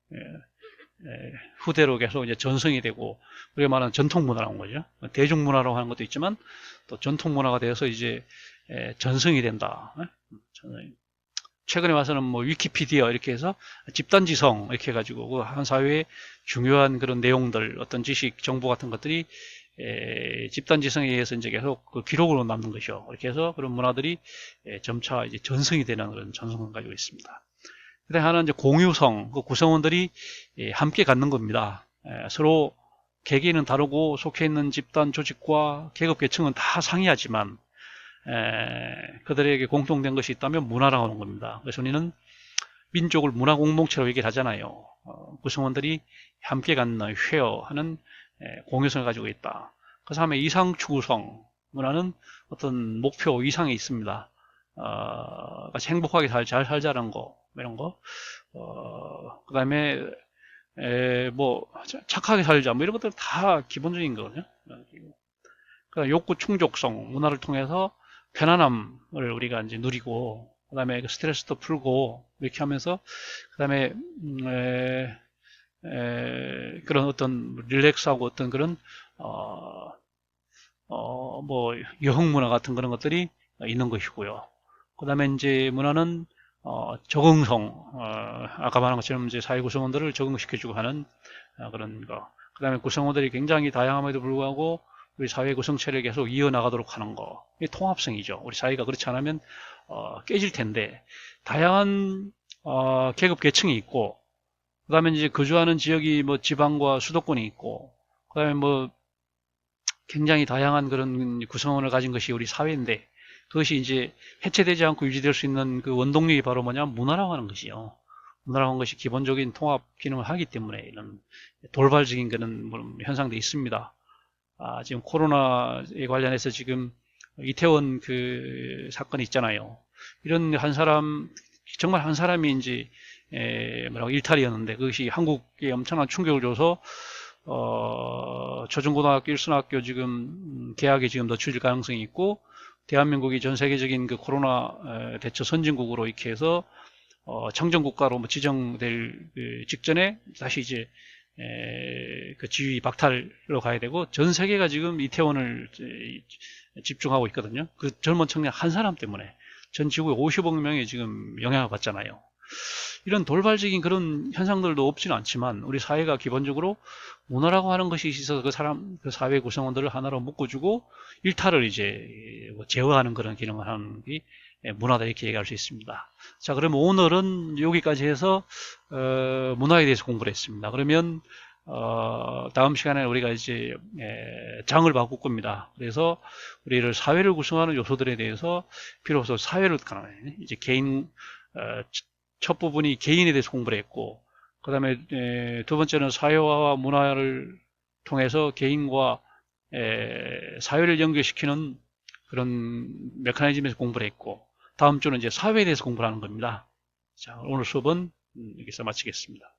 후대로 계속 이제 전승이 되고 우리가 말하는 전통 문화라는 거죠. 대중 문화라고 하는 것도 있지만 또 전통 문화가 되어서 이제 전승이 된다. 최근에 와서는 뭐 위키피디아 이렇게 해서 집단지성 이렇게 해가지고 그 한 사회의 중요한 그런 내용들 어떤 지식 정보 같은 것들이 집단지성에 의해서 이제 계속 그 기록으로 남는 것이요. 이렇게 해서 그런 문화들이 점차 이제 전승이 되는 그런 전성을 가지고 있습니다. 그다음 하나는 이제 공유성, 그 구성원들이 함께 갖는 겁니다. 서로 개개인은 다르고 속해 있는 집단 조직과 계급 계층은 다 상이하지만 그들에게 공통된 것이 있다면 문화라고 하는 겁니다. 그래서 우리는 민족을 문화 공동체로 얘기를 하잖아요. 구성원들이 함께 갖는 쉐어하는 공유성을 가지고 있다. 그 다음에 이상 추구성 문화는 어떤 목표 이상이 있습니다. 같이 행복하게 잘 살자는 거 이런 거. 그 다음에 뭐 착하게 살자 뭐 이런 것들 다 기본적인 거거든요. 그 욕구 충족성 문화를 통해서 편안함을 우리가 이제 누리고 그다음에 스트레스도 풀고 이렇게 하면서 그다음에 그런 어떤 릴렉스하고 어떤 그런 뭐 여흥 문화 같은 그런 것들이 있는 것이고요. 그다음에 이제 문화는 적응성 아까 말한 것처럼 이제 사회 구성원들을 적응시켜주고 하는 그런 거. 그다음에 구성원들이 굉장히 다양함에도 불구하고 우리 사회 구성체를 계속 이어나가도록 하는 거. 이게 통합성이죠. 우리 사회가 그렇지 않으면 깨질 텐데 다양한 계급 계층이 있고 그다음에 이제 거주하는 지역이 뭐 지방과 수도권이 있고 그다음에 뭐 굉장히 다양한 그런 구성원을 가진 것이 우리 사회인데 그것이 이제 해체되지 않고 유지될 수 있는 그 원동력이 바로 뭐냐 문화라고 하는 것이요. 문화라고 하는 것이 기본적인 통합 기능을 하기 때문에 이런 돌발적인 그런 현상도 있습니다. 지금 코로나에 관련해서 지금 이태원 그 사건이 있잖아요. 이런 한 사람, 정말 한 사람이 이제 뭐라고 일탈이었는데 그것이 한국에 엄청난 충격을 줘서 초중고등학교 일선학교 지금 개학에 지금 늦춰질 가능성이 있고 대한민국이 전 세계적인 그 코로나 대처 선진국으로 이렇게 해서 청정국가로 뭐 지정될 그 직전에 다시 이제 그 지위 박탈로 가야 되고 전 세계가 지금 이태원을 집중하고 있거든요. 그 젊은 청년 한 사람 때문에 전 지구에 50억 명이 지금 영향을 받잖아요. 이런 돌발적인 그런 현상들도 없지는 않지만 우리 사회가 기본적으로 문화라고 하는 것이 있어서 그 사회 구성원들을 하나로 묶어주고 일탈을 이제 뭐 제어하는 그런 기능을 하는 게 문화다 이렇게 얘기할 수 있습니다. 자, 그럼 오늘은 여기까지 해서 문화에 대해서 공부를 했습니다. 그러면 다음 시간에 우리가 이제 장을 바꿀 겁니다. 그래서 우리를 사회를 구성하는 요소들에 대해서 비로소 사회를 이제 개인 첫 부분이 개인에 대해서 공부를 했고 그 다음에 두 번째는 사회와 문화를 통해서 개인과 사회를 연결시키는 그런 메커니즘에서 공부를 했고 다음 주는 이제 사회에 대해서 공부를 하는 겁니다. 자, 오늘 수업은 여기서 마치겠습니다.